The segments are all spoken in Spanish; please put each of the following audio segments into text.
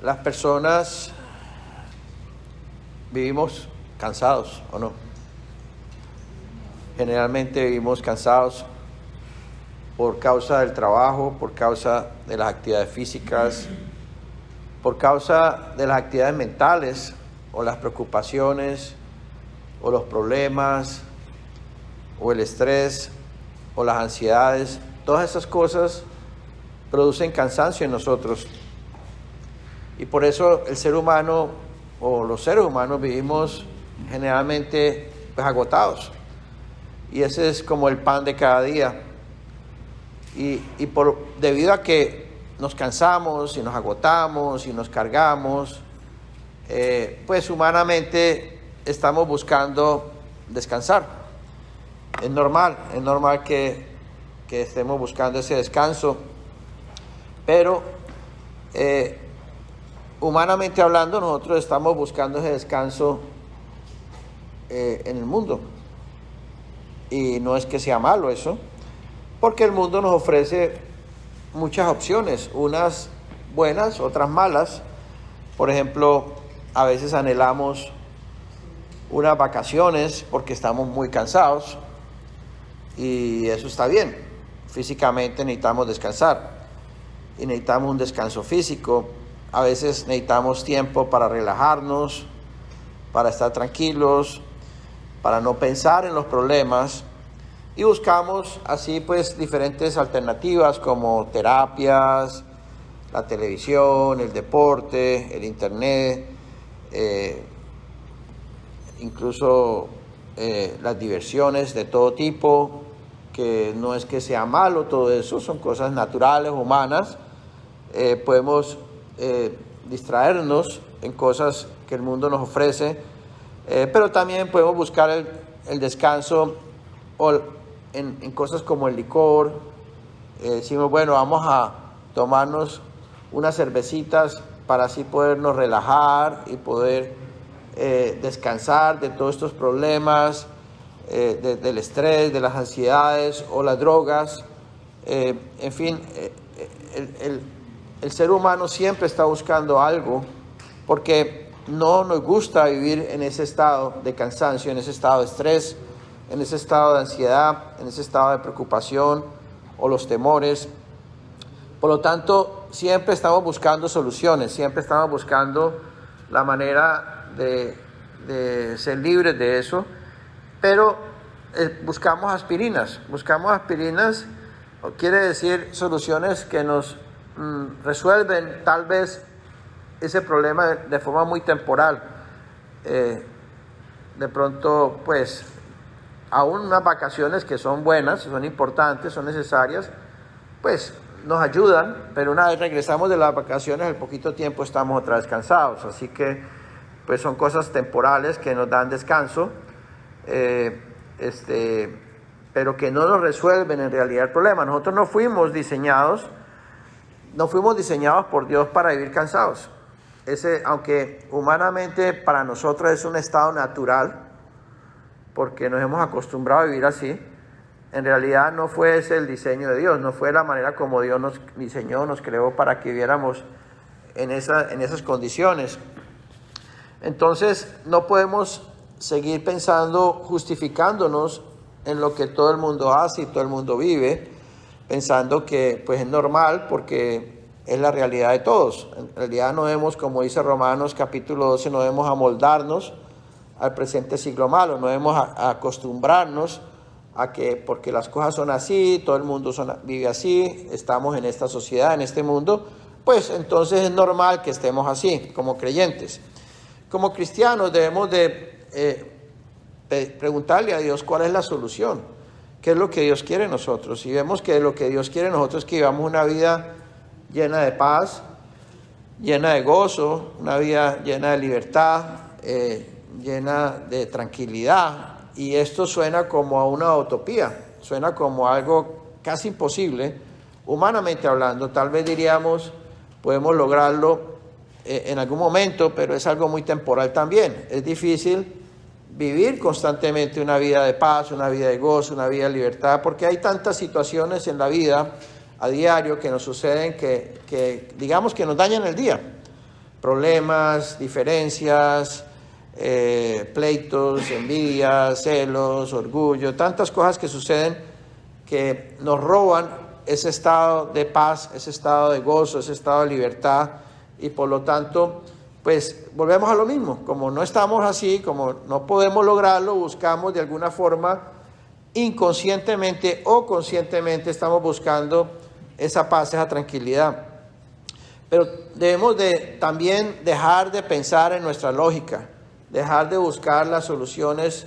Las personas vivimos cansados, ¿o no? Generalmente vivimos cansados por causa del trabajo, por causa de las actividades físicas, por causa de las actividades mentales o las preocupaciones o los problemas o el estrés o las ansiedades. Todas esas cosas producen cansancio en nosotros. Y por eso el ser humano o los seres humanos vivimos generalmente agotados. Y ese es como el pan de cada día. Debido a que nos cansamos y nos agotamos y nos cargamos, pues humanamente estamos buscando descansar. Es normal que estemos buscando ese descanso, pero humanamente hablando, nosotros estamos buscando ese descanso en el mundo. Y no es que sea malo eso, porque el mundo nos ofrece muchas opciones, unas buenas, otras malas. Por ejemplo, a veces anhelamos unas vacaciones porque estamos muy cansados, y eso está bien. Físicamente necesitamos descansar, y necesitamos un descanso físico. A veces necesitamos tiempo para relajarnos, para estar tranquilos, para no pensar en los problemas, y buscamos así pues diferentes alternativas como terapias, la televisión, el deporte, el internet, incluso las diversiones de todo tipo, que no es que sea malo todo eso, son cosas naturales, humanas. Podemos distraernos en cosas que el mundo nos ofrece, pero también podemos buscar el descanso en cosas como el licor. Decimos, bueno, vamos a tomarnos unas cervecitas para así podernos relajar y poder descansar de todos estos problemas, del estrés, de las ansiedades o las drogas. En fin, el ser humano siempre está buscando algo, porque no nos gusta vivir en ese estado de cansancio, en ese estado de estrés, en ese estado de ansiedad, en ese estado de preocupación o los temores. Por lo tanto, siempre estamos buscando soluciones, siempre estamos buscando la manera de ser libres de eso, pero buscamos aspirinas, quiere decir soluciones que nos resuelven tal vez ese problema de forma muy temporal. De pronto, pues, aún unas vacaciones que son buenas, son importantes, son necesarias, pues nos ayudan, pero una vez regresamos de las vacaciones, al poquito tiempo estamos otra vez cansados. Así que, pues son cosas temporales que nos dan descanso, pero que no nos resuelven en realidad el problema. Nosotros no fuimos diseñados por Dios para vivir cansados. Aunque humanamente para nosotros es un estado natural, porque nos hemos acostumbrado a vivir así, en realidad no fue ese el diseño de Dios, no fue la manera como Dios nos diseñó, nos creó para que viviéramos en esas condiciones. Entonces no podemos seguir justificándonos en lo que todo el mundo hace y todo el mundo vive, pensando que pues es normal porque es la realidad de todos. En realidad no debemos, como dice Romanos capítulo 12, no debemos amoldarnos al presente siglo malo, no debemos acostumbrarnos a que porque las cosas son así, todo el mundo vive así, estamos en esta sociedad, en este mundo, pues entonces es normal que estemos así, como creyentes. Como cristianos debemos de preguntarle a Dios cuál es la solución, qué es lo que Dios quiere de nosotros. Y vemos que lo que Dios quiere de nosotros es que vivamos una vida llena de paz, llena de gozo, una vida llena de libertad, llena de tranquilidad. Y esto suena como a una utopía, suena como algo casi imposible, humanamente hablando. Tal vez diríamos, podemos lograrlo en algún momento, pero es algo muy temporal también. Es difícil vivir constantemente una vida de paz, una vida de gozo, una vida de libertad, porque hay tantas situaciones en la vida a diario que nos suceden que digamos que nos dañan el día. problemas, diferencias, pleitos, envidias, celos, orgullo, tantas cosas que suceden que nos roban ese estado de paz, ese estado de gozo, ese estado de libertad, y por lo tanto, pues volvemos a lo mismo. Como no estamos así, como no podemos lograrlo, buscamos de alguna forma, inconscientemente o conscientemente, estamos buscando esa paz, esa tranquilidad. Pero debemos de también dejar de pensar en nuestra lógica, dejar de buscar las soluciones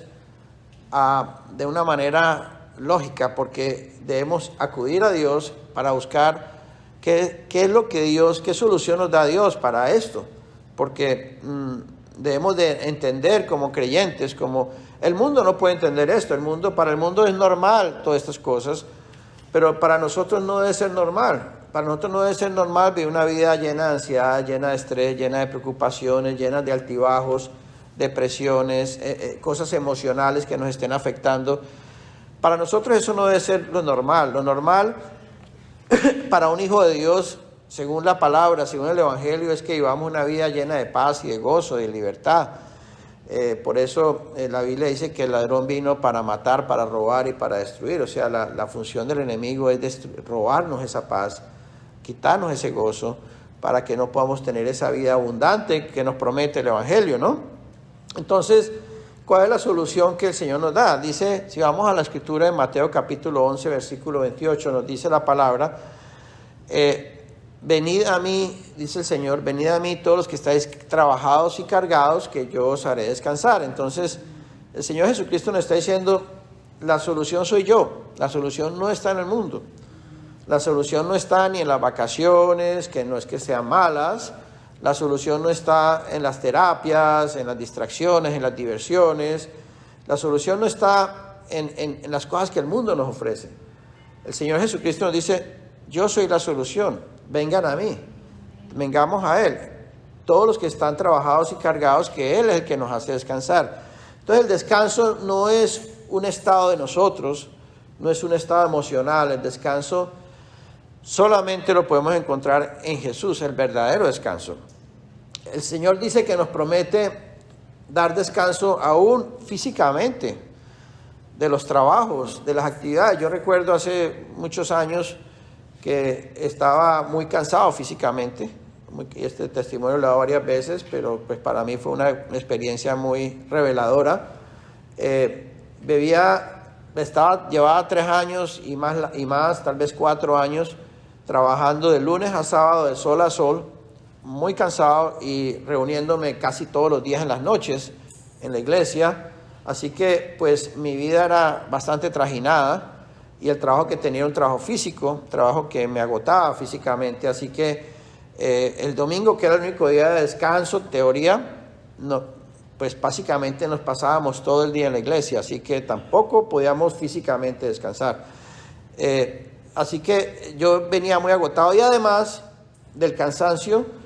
de una manera lógica, porque debemos acudir a Dios para buscar qué es lo que Dios, qué solución nos da Dios para esto, porque debemos de entender como creyentes, como el mundo no puede entender esto, para el mundo es normal todas estas cosas, pero para nosotros no debe ser normal. Para nosotros no debe ser normal vivir una vida llena de ansiedad, llena de estrés, llena de preocupaciones, llena de altibajos, depresiones, cosas emocionales que nos estén afectando. Para nosotros eso no debe ser lo normal. Lo normal para un hijo de Dios, según la palabra, según el Evangelio, es que vivamos una vida llena de paz y de gozo, de libertad. Por eso la Biblia dice que el ladrón vino para matar, para robar y para destruir. O sea, la función del enemigo es robarnos esa paz, quitarnos ese gozo, para que no podamos tener esa vida abundante que nos promete el Evangelio, ¿no? Entonces, ¿cuál es la solución que el Señor nos da? Dice, si vamos a la escritura de Mateo capítulo 11, versículo 28, nos dice la palabra, venid a mí, dice el Señor, venid a mí todos los que estáis trabajados y cargados, que yo os haré descansar. Entonces, el Señor Jesucristo nos está diciendo, la solución soy yo, la solución no está en el mundo. La solución no está ni en las vacaciones, que no es que sean malas. La solución no está en las terapias, en las distracciones, en las diversiones. La solución no está en las cosas que el mundo nos ofrece. El Señor Jesucristo nos dice, yo soy la solución, vengan a mí, vengamos a Él. Todos los que están trabajados y cargados, que Él es el que nos hace descansar. Entonces el descanso no es un estado de nosotros, no es un estado emocional. El descanso solamente lo podemos encontrar en Jesús, el verdadero descanso. El Señor dice que nos promete dar descanso aún físicamente de los trabajos, de las actividades. Yo recuerdo hace muchos años que estaba muy cansado físicamente. Este testimonio lo he dado varias veces, pero pues para mí fue una experiencia muy reveladora. Llevaba 3 años y más, tal vez 4 años, trabajando de lunes a sábado, de sol a sol, muy cansado, y reuniéndome casi todos los días en las noches en la iglesia. Así que pues mi vida era bastante trajinada, y el trabajo que tenía era un trabajo físico, trabajo que me agotaba físicamente. Así que el domingo, que era el único día de descanso, teoría, pues básicamente nos pasábamos todo el día en la iglesia, así que tampoco podíamos físicamente descansar. Así que yo venía muy agotado, y además del cansancio,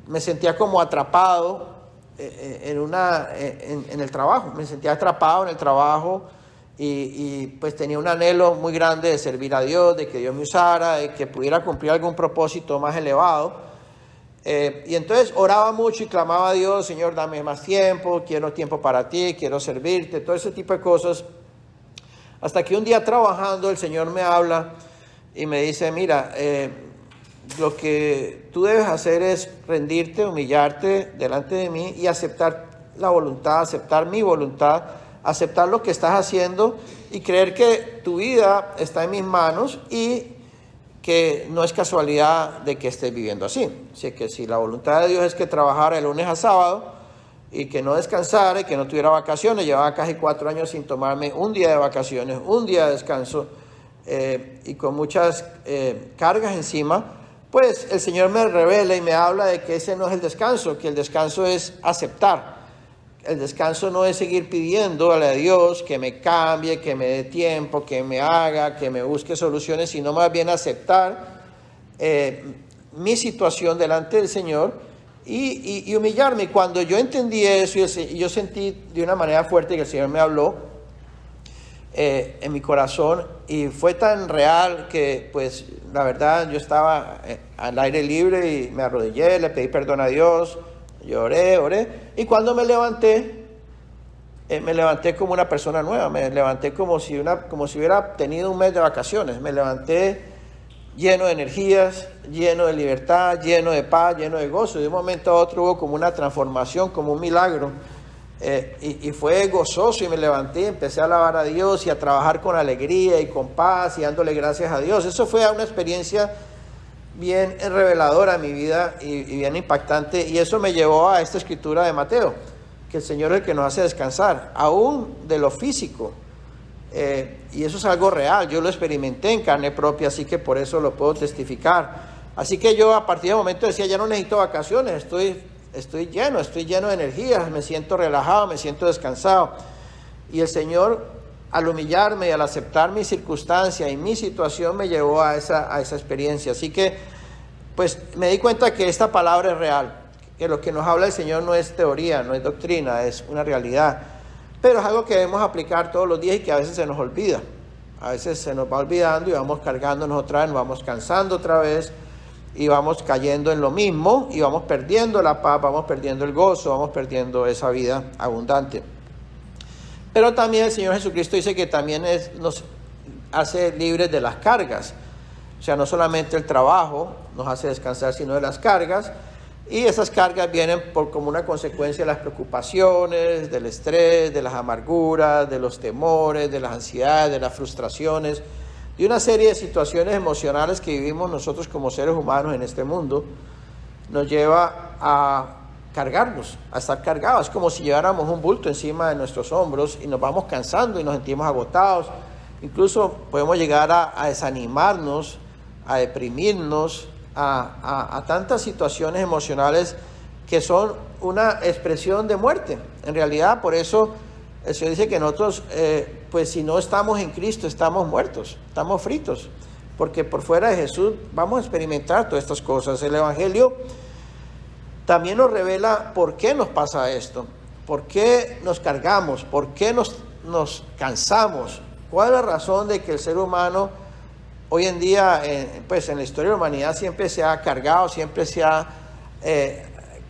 me sentía como atrapado en el trabajo. Me sentía atrapado en el trabajo, y pues tenía un anhelo muy grande de servir a Dios, de que Dios me usara, de que pudiera cumplir algún propósito más elevado. Y entonces oraba mucho y clamaba a Dios, Señor, dame más tiempo, quiero tiempo para ti, quiero servirte, todo ese tipo de cosas. Hasta que un día trabajando el Señor me habla y me dice, mira, lo que tú debes hacer es rendirte, humillarte delante de mí y aceptar la voluntad, aceptar mi voluntad, aceptar lo que estás haciendo y creer que tu vida está en mis manos y que no es casualidad de que estés viviendo así. Así que si la voluntad de Dios es que trabajara de lunes a sábado y que no descansara y que no tuviera vacaciones, llevaba casi 4 años sin tomarme un día de vacaciones, un día de descanso, y con muchas cargas encima, pues el Señor me revela y me habla de que ese no es el descanso, que el descanso es aceptar. El descanso no es seguir pidiéndole a Dios que me cambie, que me dé tiempo, que me haga, que me busque soluciones, sino más bien aceptar mi situación delante del Señor y humillarme. Y cuando yo entendí eso y yo sentí de una manera fuerte que el Señor me habló, en mi corazón, y fue tan real que pues la verdad yo estaba al aire libre y me arrodillé, le pedí perdón a Dios, oré, y cuando me levanté como una persona nueva, me levanté como si hubiera tenido un mes de vacaciones, me levanté lleno de energías, lleno de libertad, lleno de paz, lleno de gozo. De un momento a otro hubo como una transformación, como un milagro, y fue gozoso, y me levanté, empecé a alabar a Dios y a trabajar con alegría y con paz y dándole gracias a Dios. Eso fue una experiencia bien reveladora en mi vida y bien impactante, y eso me llevó a esta escritura de Mateo, que el Señor es el que nos hace descansar, aún de lo físico. Y eso es algo real, yo lo experimenté en carne propia, así que por eso lo puedo testificar. Así que yo a partir del momento decía, ya no necesito vacaciones, estoy lleno de energías, me siento relajado, me siento descansado. Y el Señor, al humillarme y al aceptar mi circunstancia y mi situación, me llevó a esa experiencia. Así que pues me di cuenta que esta palabra es real, que lo que nos habla el Señor no es teoría, no es doctrina, es una realidad. Pero es algo que debemos aplicar todos los días y que a veces se nos olvida. A veces se nos va olvidando y vamos cargándonos otra vez, nos vamos cansando otra vez y vamos cayendo en lo mismo y vamos perdiendo la paz, vamos perdiendo el gozo, vamos perdiendo esa vida abundante. Pero también el Señor Jesucristo dice que también nos hace libres de las cargas. O sea, no solamente el trabajo nos hace descansar, sino de las cargas. Y esas cargas vienen como una consecuencia de las preocupaciones, del estrés, de las amarguras, de los temores, de las ansiedades, de las frustraciones, de una serie de situaciones emocionales que vivimos nosotros como seres humanos en este mundo. Nos lleva a cargarnos, a estar cargados. Es como si lleváramos un bulto encima de nuestros hombros y nos vamos cansando y nos sentimos agotados. Incluso podemos llegar a desanimarnos, a deprimirnos, a tantas situaciones emocionales que son una expresión de muerte. En realidad, por eso el Señor dice que nosotros, pues si no estamos en Cristo, estamos muertos, estamos fritos, porque por fuera de Jesús vamos a experimentar todas estas cosas. El Evangelio también nos revela por qué nos pasa esto, por qué nos cargamos, por qué nos cansamos, cuál es la razón de que el ser humano hoy en día, pues en la historia de la humanidad siempre se ha cargado, siempre se ha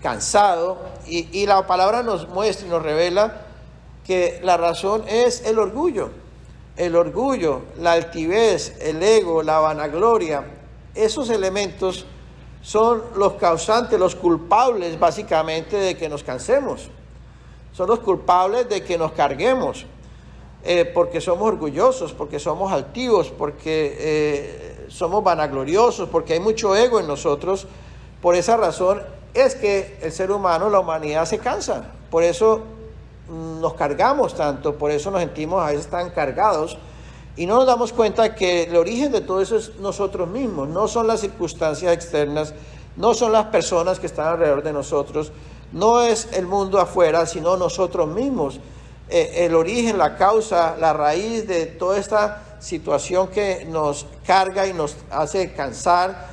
cansado, y la palabra nos muestra y nos revela que la razón es el orgullo, la altivez, el ego, la vanagloria. Esos elementos son los causantes, los culpables básicamente de que nos cansemos, son los culpables de que nos carguemos. Porque somos orgullosos, porque somos altivos, porque somos vanagloriosos, porque hay mucho ego en nosotros. Por esa razón es que el ser humano, la humanidad se cansa. Por eso nos cargamos tanto, por eso nos sentimos a veces tan cargados y no nos damos cuenta que el origen de todo eso es nosotros mismos. No son las circunstancias externas, no son las personas que están alrededor de nosotros, no es el mundo afuera, sino nosotros mismos. El origen, la causa, la raíz de toda esta situación que nos carga y nos hace cansar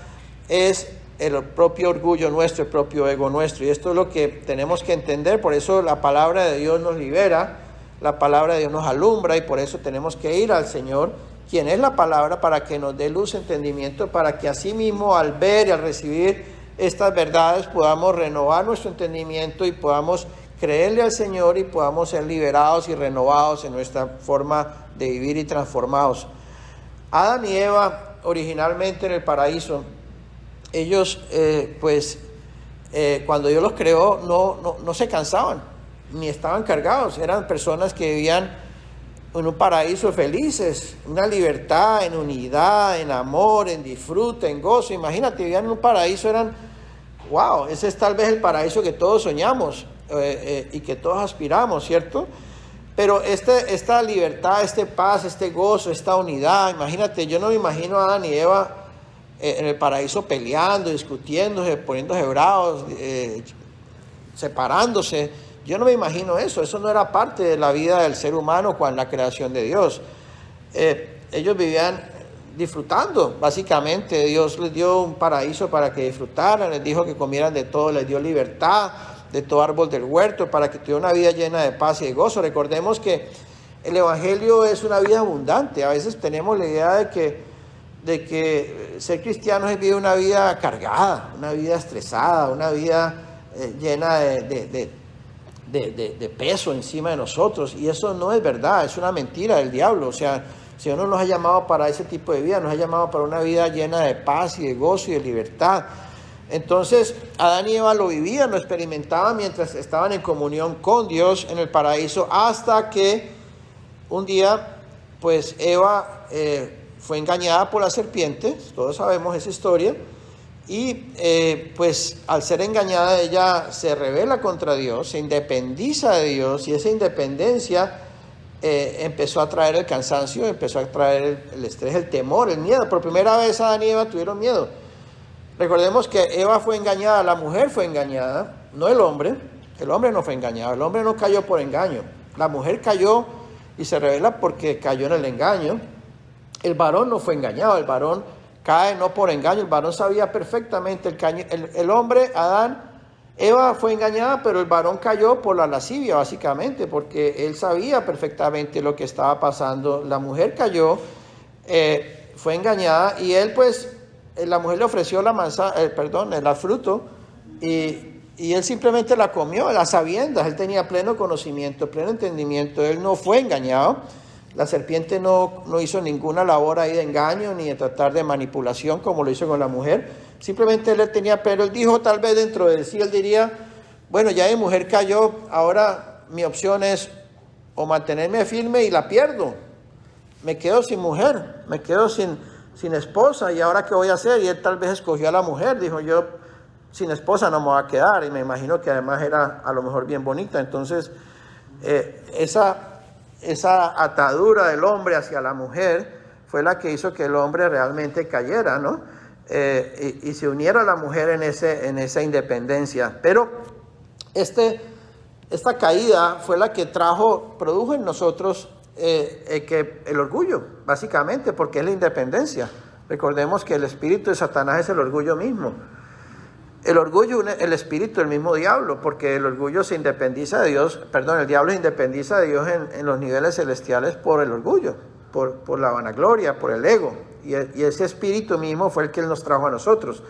es el propio orgullo nuestro, el propio ego nuestro. Y esto es lo que tenemos que entender. Por eso la palabra de Dios nos libera, la palabra de Dios nos alumbra, y por eso tenemos que ir al Señor, quien es la palabra, para que nos dé luz, entendimiento, para que así mismo al ver y al recibir estas verdades podamos renovar nuestro entendimiento y podamos creerle al Señor y podamos ser liberados y renovados en nuestra forma de vivir y transformados. Adán y Eva, originalmente en el paraíso, ellos cuando Dios los creó no se cansaban, ni estaban cargados. Eran personas que vivían en un paraíso felices, una libertad, en unidad, en amor, en disfrute, en gozo. Imagínate, vivían en un paraíso, wow, ese es tal vez el paraíso que todos soñamos. Y que todos aspiramos, ¿cierto? Pero esta libertad, paz, gozo, esta unidad, imagínate, yo no me imagino a Adán y Eva en el paraíso peleando, discutiéndose, poniéndose bravos, separándose. Yo no me imagino eso no era parte de la vida del ser humano con la creación de Dios. Ellos vivían disfrutando, básicamente. Dios les dio un paraíso para que disfrutaran, les dijo que comieran de todo, les dio libertad de todo árbol del huerto, para que tuviera una vida llena de paz y de gozo. Recordemos que el Evangelio es una vida abundante. A veces tenemos la idea de que ser cristiano es vivir una vida cargada, una vida estresada, una vida llena de peso encima de nosotros, y eso no es verdad, es una mentira del diablo. O sea, el Señor no nos ha llamado para ese tipo de vida, nos ha llamado para una vida llena de paz y de gozo y de libertad. Entonces, Adán y Eva lo vivían, lo experimentaban mientras estaban en comunión con Dios en el paraíso, hasta que un día, pues Eva fue engañada por la serpiente. Todos sabemos esa historia. Y pues al ser engañada, ella se rebela contra Dios, se independiza de Dios, y esa independencia empezó a traer el cansancio, empezó a traer el estrés, el temor, el miedo. Por primera vez Adán y Eva tuvieron miedo. Recordemos que Eva fue engañada, la mujer fue engañada, no el hombre. El hombre no fue engañado, el hombre no cayó por engaño. La mujer cayó y se revela porque cayó en el engaño. El varón no fue engañado, el varón cae no por engaño, el varón sabía perfectamente el hombre, Adán, Eva fue engañada, pero el varón cayó por la lascivia, básicamente, porque él sabía perfectamente lo que estaba pasando. La mujer cayó, fue engañada, y él pues, la mujer le ofreció el fruto, y él simplemente la comió a las sabiendas. Él tenía pleno conocimiento, pleno entendimiento, él no fue engañado. La serpiente no hizo ninguna labor ahí de engaño ni de tratar de manipulación como lo hizo con la mujer. Simplemente él tenía, pero él dijo, tal vez dentro de sí, él diría, bueno, ya mi mujer cayó, ahora mi opción es o mantenerme firme y la pierdo. Me quedo sin mujer, me quedo sin esposa, y ahora ¿qué voy a hacer? Y él tal vez escogió a la mujer, dijo, yo sin esposa no me voy a quedar, y me imagino que además era a lo mejor bien bonita. Entonces, esa atadura del hombre hacia la mujer fue la que hizo que el hombre realmente cayera, ¿no? Y se uniera a la mujer en esa independencia. Pero esta caída fue la que produjo en nosotros que el orgullo, básicamente, porque es la independencia. Recordemos que el espíritu de Satanás es el orgullo mismo. El orgullo, el espíritu del mismo diablo, porque el orgullo se independiza de Dios, el diablo se independiza de Dios en los niveles celestiales por el orgullo, por la vanagloria, por el ego, y ese espíritu mismo fue el que Él nos trajo a nosotros,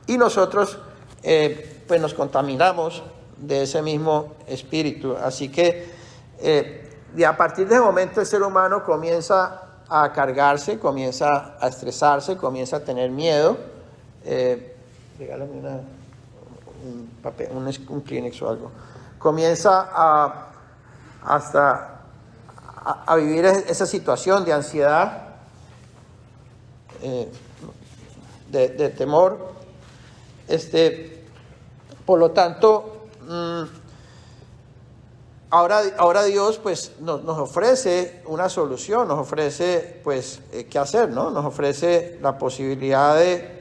y nosotros pues nos contaminamos de ese mismo espíritu. Así que y a partir de ese momento el ser humano comienza a cargarse, comienza a estresarse, comienza a tener miedo. Regálame un papel, un Kleenex o algo. Comienza a vivir esa situación de ansiedad, de temor. Por lo tanto, ahora Dios pues nos ofrece una solución, nos ofrece pues qué hacer, ¿no? Nos ofrece la posibilidad de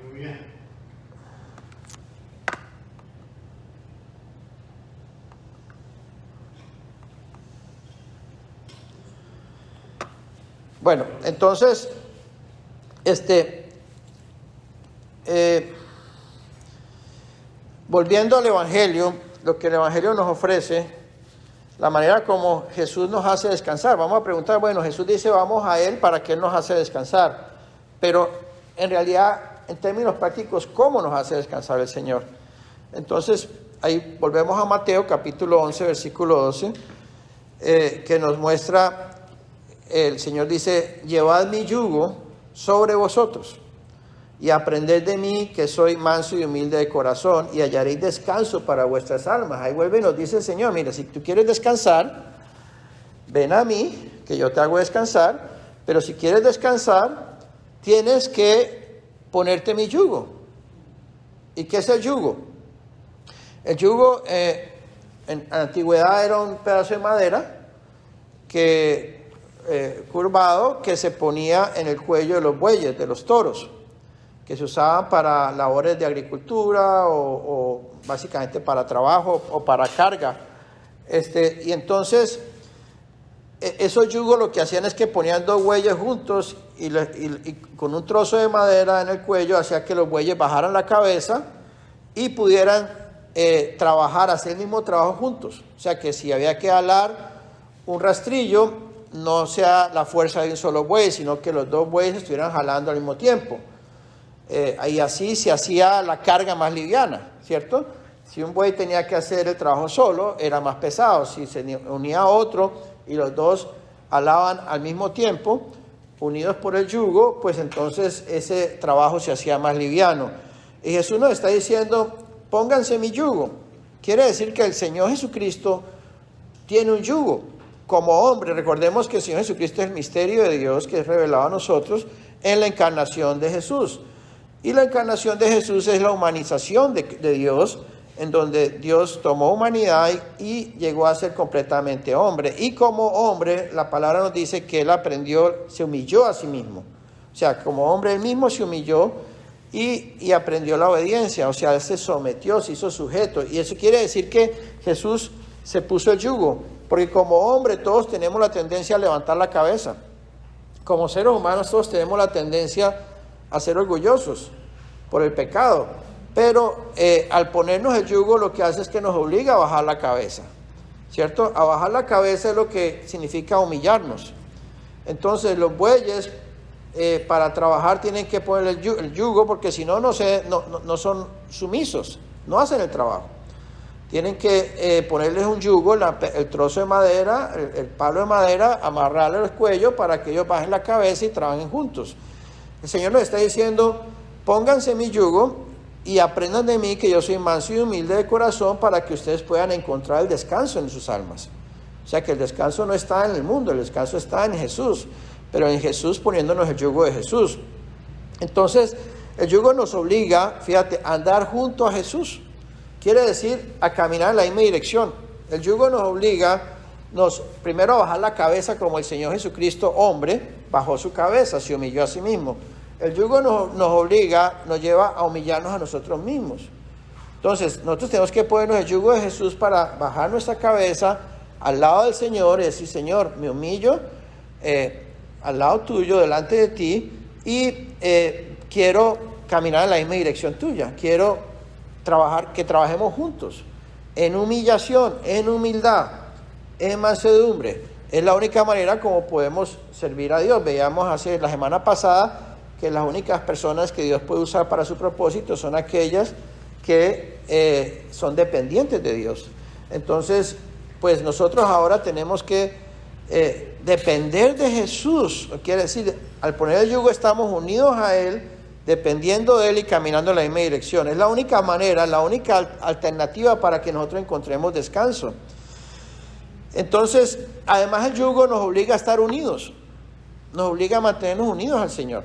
Muy bien. Bueno, entonces, volviendo al Evangelio, lo que el Evangelio nos ofrece, la manera como Jesús nos hace descansar. Vamos a preguntar, bueno, Jesús dice vamos a Él para que Él nos hace descansar, pero en realidad, en términos prácticos, ¿cómo nos hace descansar el Señor? Entonces, ahí volvemos a Mateo capítulo 11, versículo 12, que nos muestra, el Señor dice, llevad mi yugo sobre vosotros y aprended de mí, que soy manso y humilde de corazón, y hallaréis descanso para vuestras almas. Ahí vuelve y nos dice el Señor, mira, si tú quieres descansar, ven a mí, que yo te hago descansar, pero si quieres descansar, tienes que ponerte mi yugo. ¿Y qué es el yugo? El yugo en la antigüedad era un pedazo de madera curvado, que se ponía en el cuello de los bueyes, de los toros, que se usaban para labores de agricultura o básicamente para trabajo o para carga. Y entonces, esos yugos lo que hacían es que ponían dos bueyes juntos y con un trozo de madera en el cuello hacía que los bueyes bajaran la cabeza y pudieran trabajar, hacer el mismo trabajo juntos. O sea que si había que alar un rastrillo, no sea la fuerza de un solo buey, sino que los dos bueyes estuvieran jalando al mismo tiempo. Y así se hacía la carga más liviana, ¿cierto? Si un buey tenía que hacer el trabajo solo, era más pesado. Si se unía a otro y los dos alaban al mismo tiempo, unidos por el yugo, pues entonces ese trabajo se hacía más liviano. Y Jesús nos está diciendo, pónganse mi yugo. Quiere decir que el Señor Jesucristo tiene un yugo como hombre. Recordemos que el Señor Jesucristo es el misterio de Dios que es revelado a nosotros en la encarnación de Jesús. Y la encarnación de Jesús es la humanización de Dios, en donde Dios tomó humanidad y llegó a ser completamente hombre. Y como hombre, la palabra nos dice que él aprendió, se humilló a sí mismo. O sea, como hombre él mismo se humilló y aprendió la obediencia. O sea, él se sometió, se hizo sujeto. Y eso quiere decir que Jesús se puso el yugo. Porque como hombre todos tenemos la tendencia a levantar la cabeza. Como seres humanos todos tenemos la tendencia a ser orgullosos por el pecado, pero al ponernos el yugo lo que hace es que nos obliga a bajar la cabeza, ¿cierto? A bajar la cabeza es lo que significa humillarnos. Entonces los bueyes para trabajar tienen que poner el yugo, porque si no, no son sumisos, no hacen el trabajo. Tienen que ponerles un yugo, el trozo de madera, el palo de madera, amarrarle el cuello para que ellos bajen la cabeza y trabajen juntos. El Señor nos está diciendo, pónganse mi yugo y aprendan de mí que yo soy manso y humilde de corazón para que ustedes puedan encontrar el descanso en sus almas. O sea que el descanso no está en el mundo, el descanso está en Jesús, pero en Jesús poniéndonos el yugo de Jesús. Entonces, el yugo nos obliga, fíjate, a andar junto a Jesús. Quiere decir a caminar en la misma dirección. El yugo nos obliga, primero a bajar la cabeza como el Señor Jesucristo, hombre, bajó su cabeza, se humilló a sí mismo. El yugo nos obliga, nos lleva a humillarnos a nosotros mismos. Entonces, nosotros tenemos que ponernos el yugo de Jesús para bajar nuestra cabeza al lado del Señor y decir, Señor, me humillo al lado tuyo, delante de ti, y quiero caminar en la misma dirección tuya. Quiero que trabajemos juntos, en humillación, en humildad, en mansedumbre. Es la única manera como podemos servir a Dios. Veíamos la semana pasada que las únicas personas que Dios puede usar para su propósito son aquellas que son dependientes de Dios. Entonces, pues nosotros ahora tenemos que depender de Jesús. Quiere decir, al poner el yugo estamos unidos a Él, dependiendo de Él y caminando en la misma dirección. Es la única manera, la única alternativa para que nosotros encontremos descanso. Entonces, además el yugo nos obliga a estar unidos, nos obliga a mantenernos unidos al Señor,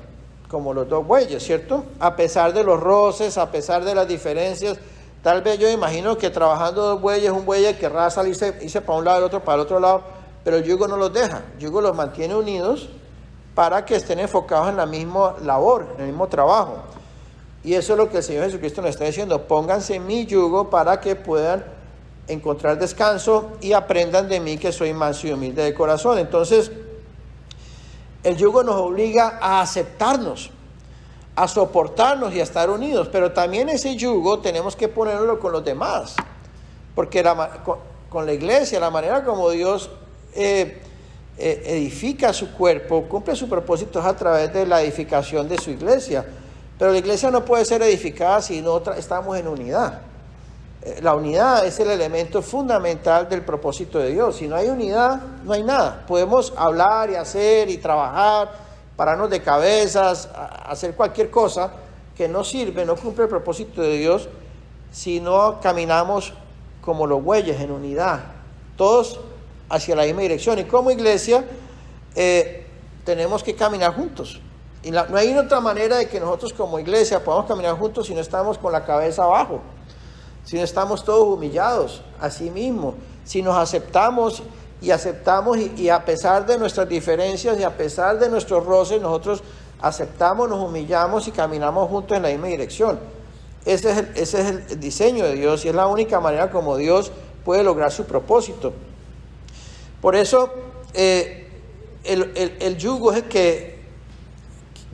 como los dos bueyes, ¿cierto? A pesar de los roces, a pesar de las diferencias. Tal vez yo imagino que trabajando dos bueyes, un buey querrá salirse para un lado, el otro para el otro lado, pero el yugo no los deja, el yugo los mantiene unidos para que estén enfocados en la misma labor, en el mismo trabajo. Y eso es lo que el Señor Jesucristo nos está diciendo, pónganse mi yugo para que puedan encontrar descanso y aprendan de mí que soy manso y humilde de corazón. Entonces, el yugo nos obliga a aceptarnos, a soportarnos y a estar unidos, pero también ese yugo tenemos que ponerlo con los demás, porque con la iglesia, la manera como Dios edifica su cuerpo, cumple su propósito es a través de la edificación de su iglesia, pero la iglesia no puede ser edificada si no estamos en unidad. La unidad es el elemento fundamental del propósito de Dios. Si no hay unidad, no hay nada. Podemos hablar y hacer y trabajar, pararnos de cabezas, hacer cualquier cosa que no sirve, no cumple el propósito de Dios, si no caminamos como los bueyes en unidad, todos hacia la misma dirección. Y como iglesia tenemos que caminar juntos. Y no hay otra manera de que nosotros como iglesia podamos caminar juntos si no estamos con la cabeza abajo, si no estamos todos humillados a sí mismos, si nos aceptamos y a pesar de nuestras diferencias y a pesar de nuestros roces, nosotros aceptamos, nos humillamos y caminamos juntos en la misma dirección. ese es el diseño de Dios y es la única manera como Dios puede lograr su propósito. Por eso el yugo es el que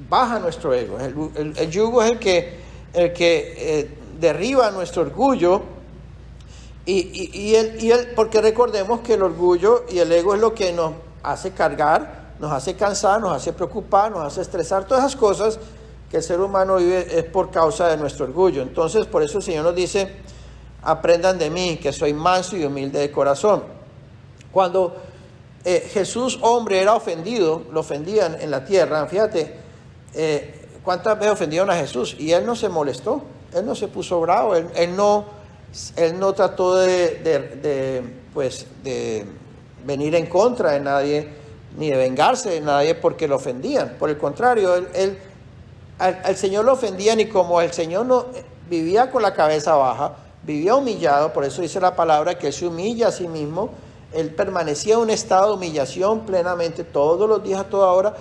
baja nuestro ego. El yugo es el que derriba nuestro orgullo. Porque recordemos que el orgullo y el ego es lo que nos hace cargar, nos hace cansar, nos hace preocupar, nos hace estresar. Todas esas cosas que el ser humano vive es por causa de nuestro orgullo. Entonces, por eso el Señor nos dice: aprendan de mí, que soy manso y humilde de corazón. Cuando Jesús, hombre, era ofendido, lo ofendían en la tierra. Fíjate, cuántas veces ofendieron a Jesús y Él no se molestó, Él no se puso bravo, Él no trató de venir en contra de nadie, ni de vengarse de nadie porque lo ofendían. Por el contrario, al Señor lo ofendían, y como el Señor no vivía con la cabeza baja, vivía humillado, por eso dice la palabra que Él se humilla a sí mismo. Él permanecía en un estado de humillación plenamente todos los días, a toda hora.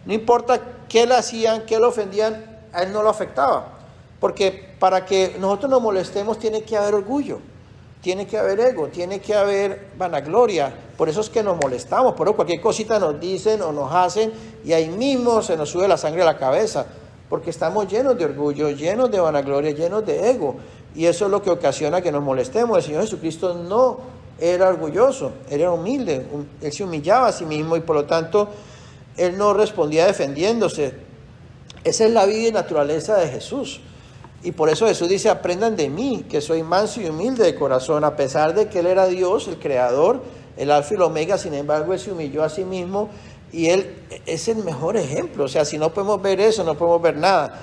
No importa qué le hacían, qué le ofendían, a Él no lo afectaba. Porque para que nosotros nos molestemos tiene que haber orgullo, tiene que haber ego, tiene que haber vanagloria. Por eso es que nos molestamos, por eso cualquier cosita nos dicen o nos hacen y ahí mismo se nos sube la sangre a la cabeza, porque estamos llenos de orgullo, llenos de vanagloria, llenos de ego, y eso es lo que ocasiona que nos molestemos. El Señor Jesucristo no era orgulloso, era humilde, Él se humillaba a sí mismo y por lo tanto Él no respondía defendiéndose. Esa es la vida y naturaleza de Jesús. Y por eso Jesús dice: aprendan de mí, que soy manso y humilde de corazón. A pesar de que Él era Dios, el Creador, el Alfa y el Omega, sin embargo, Él se humilló a sí mismo y Él es el mejor ejemplo. O sea, si no podemos ver eso, no podemos ver nada.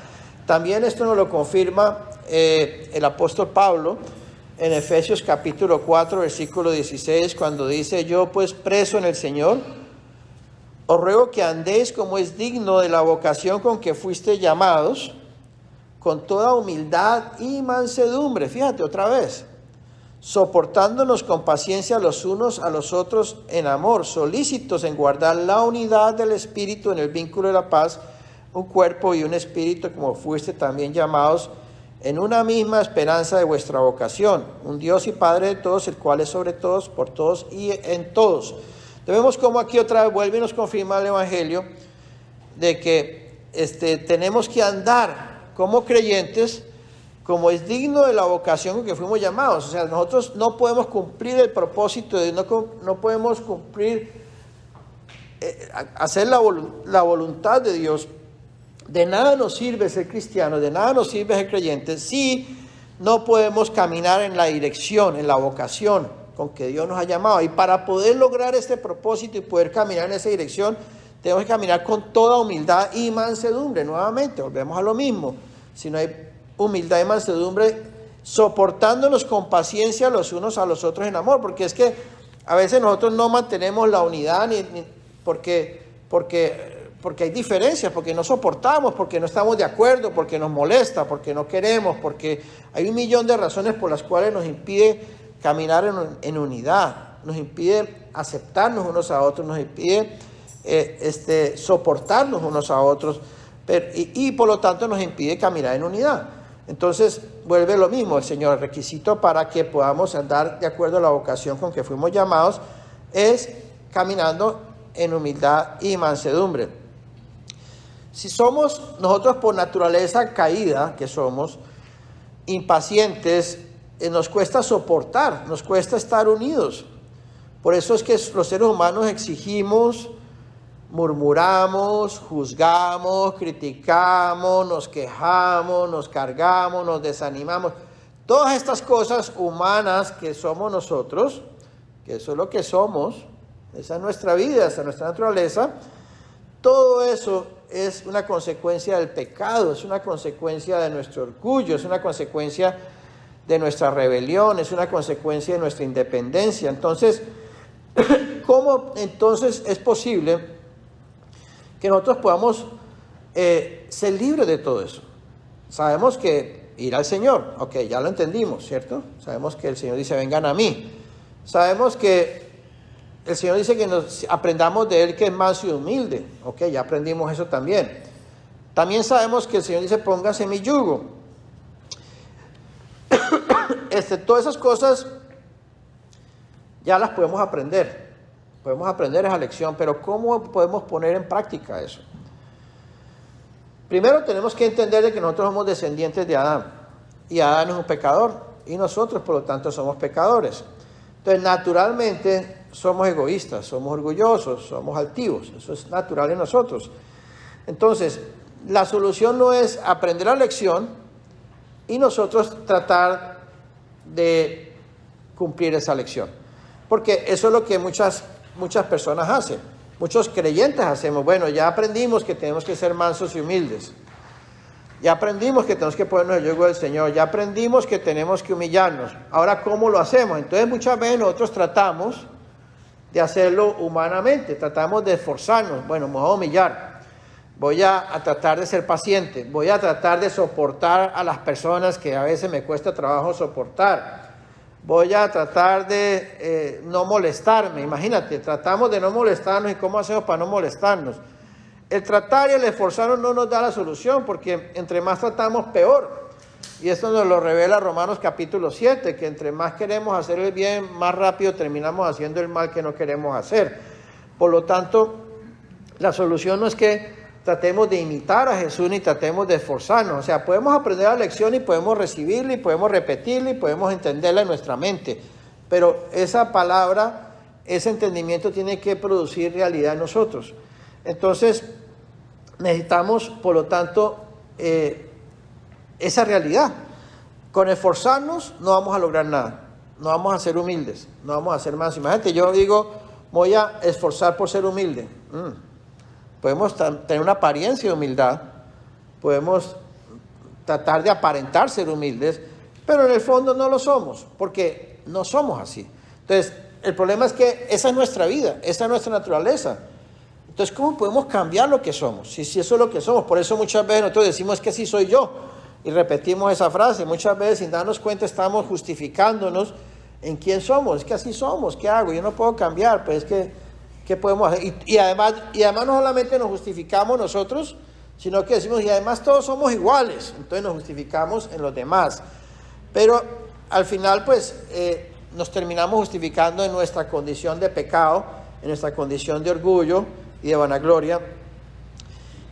También esto nos lo confirma el apóstol Pablo en Efesios capítulo 4, versículo 16, cuando dice: yo pues preso en el Señor, os ruego que andéis como es digno de la vocación con que fuiste llamados, con toda humildad y mansedumbre. Fíjate otra vez, soportándonos con paciencia los unos a los otros en amor, solícitos en guardar la unidad del Espíritu en el vínculo de la paz, un cuerpo y un espíritu, como fuiste también llamados en una misma esperanza de vuestra vocación, un Dios y Padre de todos, el cual es sobre todos, por todos y en todos. Vemos como aquí otra vez vuelve y nos confirma el Evangelio de que tenemos que andar como creyentes, como es digno de la vocación con que fuimos llamados. O sea, nosotros no podemos cumplir el propósito de Dios, no podemos cumplir, hacer la voluntad de Dios. De nada nos sirve ser cristiano, de nada nos sirve ser creyente si no podemos caminar en la dirección, en la vocación con que Dios nos ha llamado. Y para poder lograr este propósito y poder caminar en esa dirección, tenemos que caminar con toda humildad y mansedumbre. Nuevamente, volvemos a lo mismo. Si no hay humildad y mansedumbre, soportándonos con paciencia los unos a los otros en amor. Porque es que a veces nosotros no mantenemos la unidad porque hay diferencias, porque no soportamos, porque no estamos de acuerdo, porque nos molesta, porque no queremos, porque hay un millón de razones por las cuales nos impide caminar en unidad, nos impide aceptarnos unos a otros, nos impide soportarnos unos a otros, y por lo tanto nos impide caminar en unidad. Entonces vuelve lo mismo, el Señor, el requisito para que podamos andar de acuerdo a la vocación con que fuimos llamados es caminando en humildad y mansedumbre. Si somos nosotros por naturaleza caída, que somos impacientes, nos cuesta soportar, nos cuesta estar unidos. Por eso es que los seres humanos exigimos, murmuramos, juzgamos, criticamos, nos quejamos, nos cargamos, nos desanimamos. Todas estas cosas humanas que somos nosotros, que eso es lo que somos, esa es nuestra vida, esa es nuestra naturaleza, todo eso es una consecuencia del pecado, es una consecuencia de nuestro orgullo, es una consecuencia de nuestra rebelión, es una consecuencia de nuestra independencia. Entonces, ¿cómo entonces es posible que nosotros podamos ser libres de todo eso? Sabemos que ir al Señor, ok, ya lo entendimos, ¿cierto? Sabemos que el Señor dice: vengan a mí. Sabemos que el Señor dice que nos aprendamos de Él, que es manso y humilde. Ok, ya aprendimos eso también. También sabemos que el Señor dice: póngase mi yugo. todas esas cosas ya las podemos aprender. Podemos aprender esa lección, pero ¿cómo podemos poner en práctica eso? Primero tenemos que entender de que nosotros somos descendientes de Adán. Y Adán es un pecador. Y nosotros, por lo tanto, somos pecadores. Entonces, naturalmente, somos egoístas, somos orgullosos, somos altivos. Eso es natural en nosotros. Entonces, la solución no es aprender la lección y nosotros tratar de cumplir esa lección. Porque eso es lo que muchas personas hacen. Muchos creyentes hacemos. Bueno, ya aprendimos que tenemos que ser mansos y humildes. Ya aprendimos que tenemos que ponernos el yugo del Señor. Ya aprendimos que tenemos que humillarnos. Ahora, ¿cómo lo hacemos? Entonces, muchas veces nosotros tratamos de hacerlo humanamente. Tratamos de esforzarnos. Bueno, me voy a humillar. Voy a tratar de ser paciente. Voy a tratar de soportar a las personas que a veces me cuesta trabajo soportar. Voy a tratar de no molestarme. Imagínate, tratamos de no molestarnos. ¿Y cómo hacemos para no molestarnos? El tratar y el esforzarnos no nos da la solución, porque entre más tratamos, peor. Y esto nos lo revela Romanos capítulo 7, que entre más queremos hacer el bien, más rápido terminamos haciendo el mal que no queremos hacer. Por lo tanto, la solución no es que tratemos de imitar a Jesús ni tratemos de esforzarnos. O sea, podemos aprender la lección y podemos recibirla y podemos repetirla y podemos entenderla en nuestra mente. Pero esa palabra, ese entendimiento tiene que producir realidad en nosotros. Entonces, necesitamos, por lo tanto, esa realidad. Con esforzarnos no vamos a lograr nada. No vamos a ser humildes, no vamos a ser más. Imagínate, yo digo, voy a esforzar por ser humilde. Podemos tener una apariencia de humildad, podemos tratar de aparentar ser humildes, pero en el fondo no lo somos, porque no somos así. Entonces, el problema es que esa es nuestra vida, esa es nuestra naturaleza. Entonces, ¿cómo podemos cambiar lo que somos? Si eso es lo que somos. Por eso muchas veces nosotros decimos que así soy yo. Y repetimos esa frase. Muchas veces sin darnos cuenta estamos justificándonos en quién somos. Es que así somos. ¿Qué hago? Yo no puedo cambiar. Pues es que, ¿qué podemos hacer? Y además no solamente nos justificamos nosotros, sino que decimos, y además todos somos iguales. Entonces nos justificamos en los demás. Pero al final, pues, nos terminamos justificando en nuestra condición de pecado, en nuestra condición de orgullo y de vanagloria,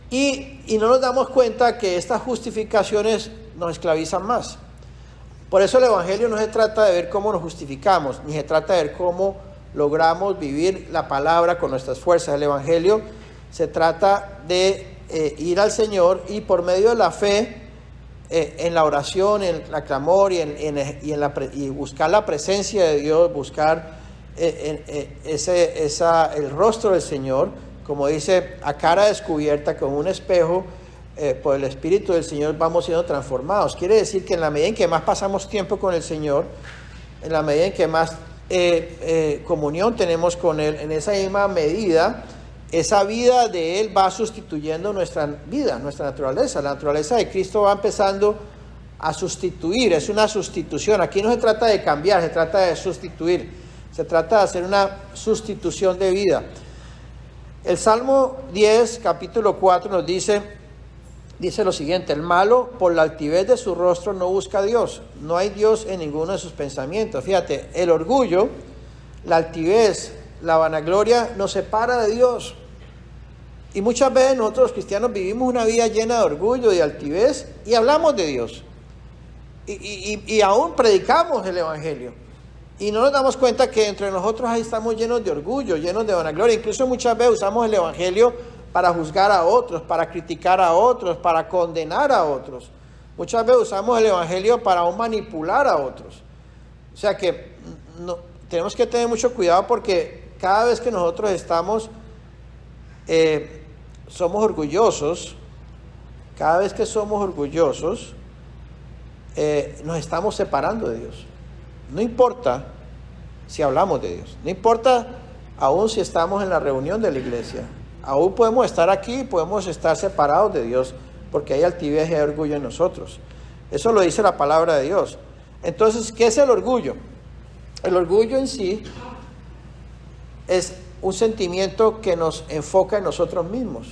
y no nos damos cuenta que estas justificaciones nos esclavizan más. Por eso el Evangelio no se trata de ver cómo nos justificamos, ni se trata de ver cómo logramos vivir la palabra con nuestras fuerzas. El Evangelio se trata de ir al Señor y por medio de la fe, en la oración, en la clamor y buscar la presencia de Dios, buscar el rostro del Señor, como dice, a cara descubierta, como un espejo, por el Espíritu del Señor vamos siendo transformados. Quiere decir que en la medida en que más pasamos tiempo con el Señor, en la medida en que más comunión tenemos con Él, en esa misma medida, esa vida de Él va sustituyendo nuestra vida, nuestra naturaleza. La naturaleza de Cristo va empezando a sustituir, es una sustitución. Aquí no se trata de cambiar, se trata de sustituir. Se trata de hacer una sustitución de vida. El Salmo 10, capítulo 4 nos dice lo siguiente: el malo por la altivez de su rostro no busca a Dios. No hay Dios en ninguno de sus pensamientos. Fíjate, el orgullo, la altivez, la vanagloria nos separa de Dios. Y muchas veces nosotros los cristianos vivimos una vida llena de orgullo y de altivez y hablamos de Dios. Y aún predicamos el Evangelio. Y no nos damos cuenta que entre nosotros ahí estamos llenos de orgullo, llenos de vanagloria. Incluso muchas veces usamos el Evangelio para juzgar a otros, para criticar a otros, para condenar a otros. Muchas veces usamos el Evangelio para aún manipular a otros. O sea que tenemos que tener mucho cuidado, porque cada vez que nosotros somos orgullosos, nos estamos separando de Dios. No importa si hablamos de Dios, no importa aún si estamos en la reunión de la iglesia, aún podemos estar aquí, podemos estar separados de Dios, porque hay altivez y hay orgullo en nosotros. Eso lo dice la palabra de Dios. Entonces, ¿qué es el orgullo? El orgullo en sí es un sentimiento que nos enfoca en nosotros mismos.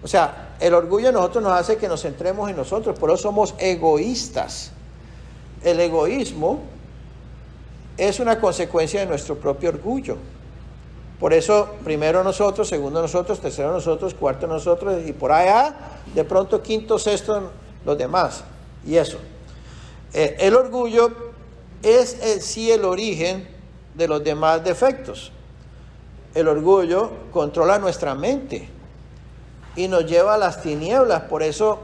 O sea, el orgullo en nosotros nos hace que nos centremos en nosotros, por eso somos egoístas. el egoísmo es una consecuencia de nuestro propio orgullo. Por eso, primero nosotros, segundo nosotros, tercero nosotros, cuarto nosotros, y por allá, de pronto quinto, sexto, los demás. Y eso. El orgullo es sí el origen de los demás defectos. El orgullo controla nuestra mente y nos lleva a las tinieblas. Por eso,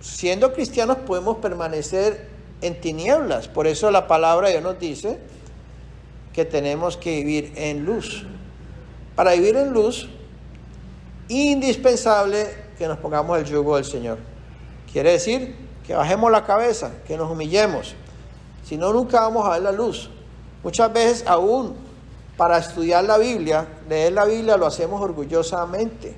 siendo cristianos, podemos permanecer en tinieblas. Por eso la palabra de Dios nos dice que tenemos que vivir en luz. Para vivir en luz, indispensable que nos pongamos el yugo del Señor. Quiere decir que bajemos la cabeza, que nos humillemos. Si no, nunca vamos a ver la luz. Muchas veces aún para estudiar la Biblia, leer la Biblia, lo hacemos orgullosamente.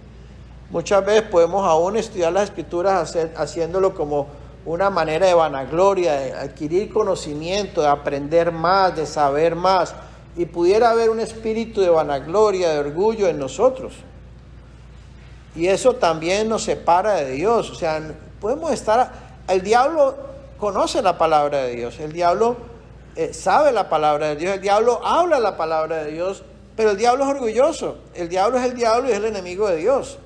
Muchas veces podemos aún estudiar las Escrituras haciéndolo como una manera de vanagloria, de adquirir conocimiento, de aprender más, de saber más. Y pudiera haber un espíritu de vanagloria, de orgullo en nosotros. Y eso también nos separa de Dios. O sea, podemos estar... El diablo conoce la palabra de Dios. El diablo sabe la palabra de Dios. El diablo habla la palabra de Dios. Pero el diablo es orgulloso. El diablo es el diablo y es el enemigo de Dios.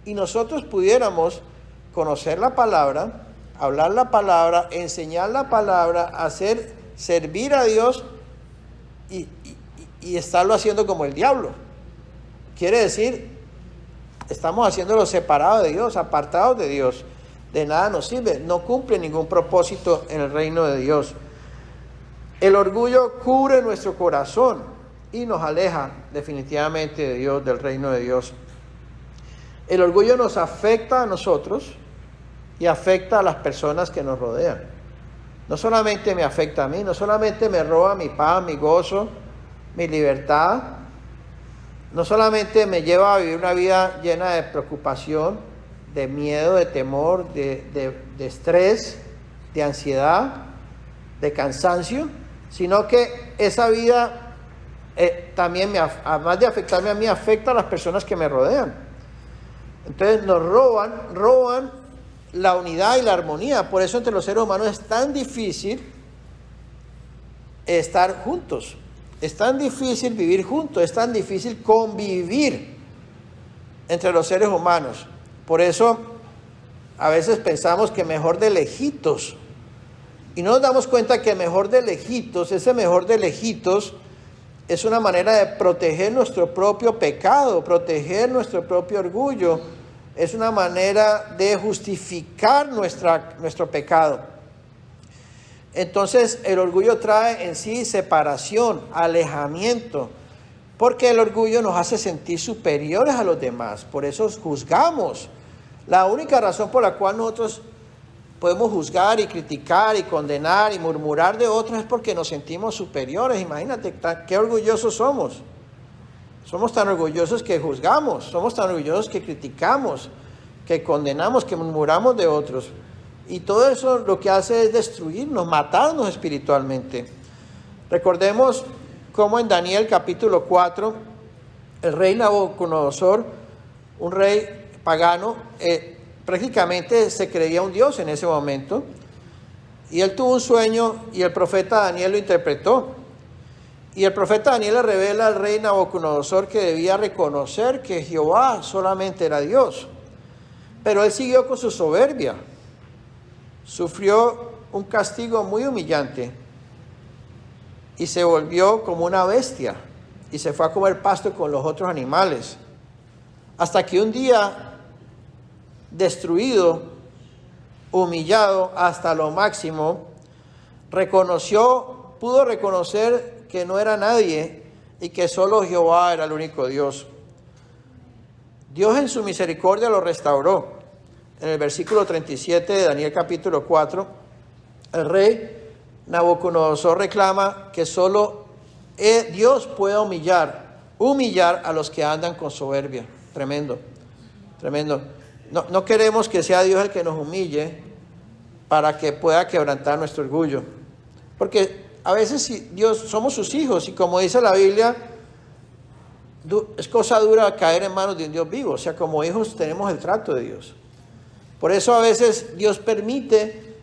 Y nosotros pudiéramos conocer la palabra, hablar la palabra, enseñar la palabra, servir a Dios y estarlo haciendo como el diablo. Quiere decir, estamos haciéndolo separado de Dios, apartados de Dios. De nada nos sirve, no cumple ningún propósito en el reino de Dios. El orgullo cubre nuestro corazón y nos aleja definitivamente de Dios, del reino de Dios. El orgullo nos afecta a nosotros y afecta a las personas que nos rodean. No solamente me afecta a mí, no solamente me roba mi paz, mi gozo, mi libertad, no solamente me lleva a vivir una vida llena de preocupación, de miedo, de temor, de estrés, de ansiedad, de cansancio, sino que esa vida también, además de afectarme a mí, afecta a las personas que me rodean. Entonces nos roban la unidad y la armonía. Por eso entre los seres humanos es tan difícil estar juntos. Es tan difícil vivir juntos, es tan difícil convivir entre los seres humanos. Por eso a veces pensamos que mejor de lejitos. Y no nos damos cuenta que mejor de lejitos, ese mejor de lejitos, es una manera de proteger nuestro propio pecado, proteger nuestro propio orgullo. Es una manera de justificar nuestro pecado. Entonces el orgullo trae en sí separación, alejamiento, porque el orgullo nos hace sentir superiores a los demás. Por eso juzgamos. La única razón por la cual nosotros podemos juzgar y criticar y condenar y murmurar de otros es porque nos sentimos superiores. Imagínate qué orgullosos somos. Somos tan orgullosos que juzgamos, somos tan orgullosos que criticamos, que condenamos, que murmuramos de otros. Y todo eso lo que hace es destruirnos, matarnos espiritualmente. Recordemos cómo en Daniel capítulo 4, el rey Nabucodonosor, un rey pagano, prácticamente se creía un dios en ese momento. Y él tuvo un sueño y el profeta Daniel lo interpretó. Y el profeta Daniel le revela al rey Nabucodonosor que debía reconocer que Jehová solamente era Dios. Pero él siguió con su soberbia. Sufrió un castigo muy humillante y se volvió como una bestia y se fue a comer pasto con los otros animales. Hasta que un día, destruido, humillado hasta lo máximo, pudo reconocer que no era nadie y que solo Jehová era el único Dios. Dios en su misericordia lo restauró. En el versículo 37 de Daniel capítulo 4, el rey Nabucodonosor reclama que solo Dios puede humillar a los que andan con soberbia. Tremendo, tremendo. No queremos que sea Dios el que nos humille para que pueda quebrantar nuestro orgullo. Porque a veces si Dios somos sus hijos y como dice la Biblia, es cosa dura caer en manos de un Dios vivo. O sea, como hijos tenemos el trato de Dios. Por eso a veces Dios permite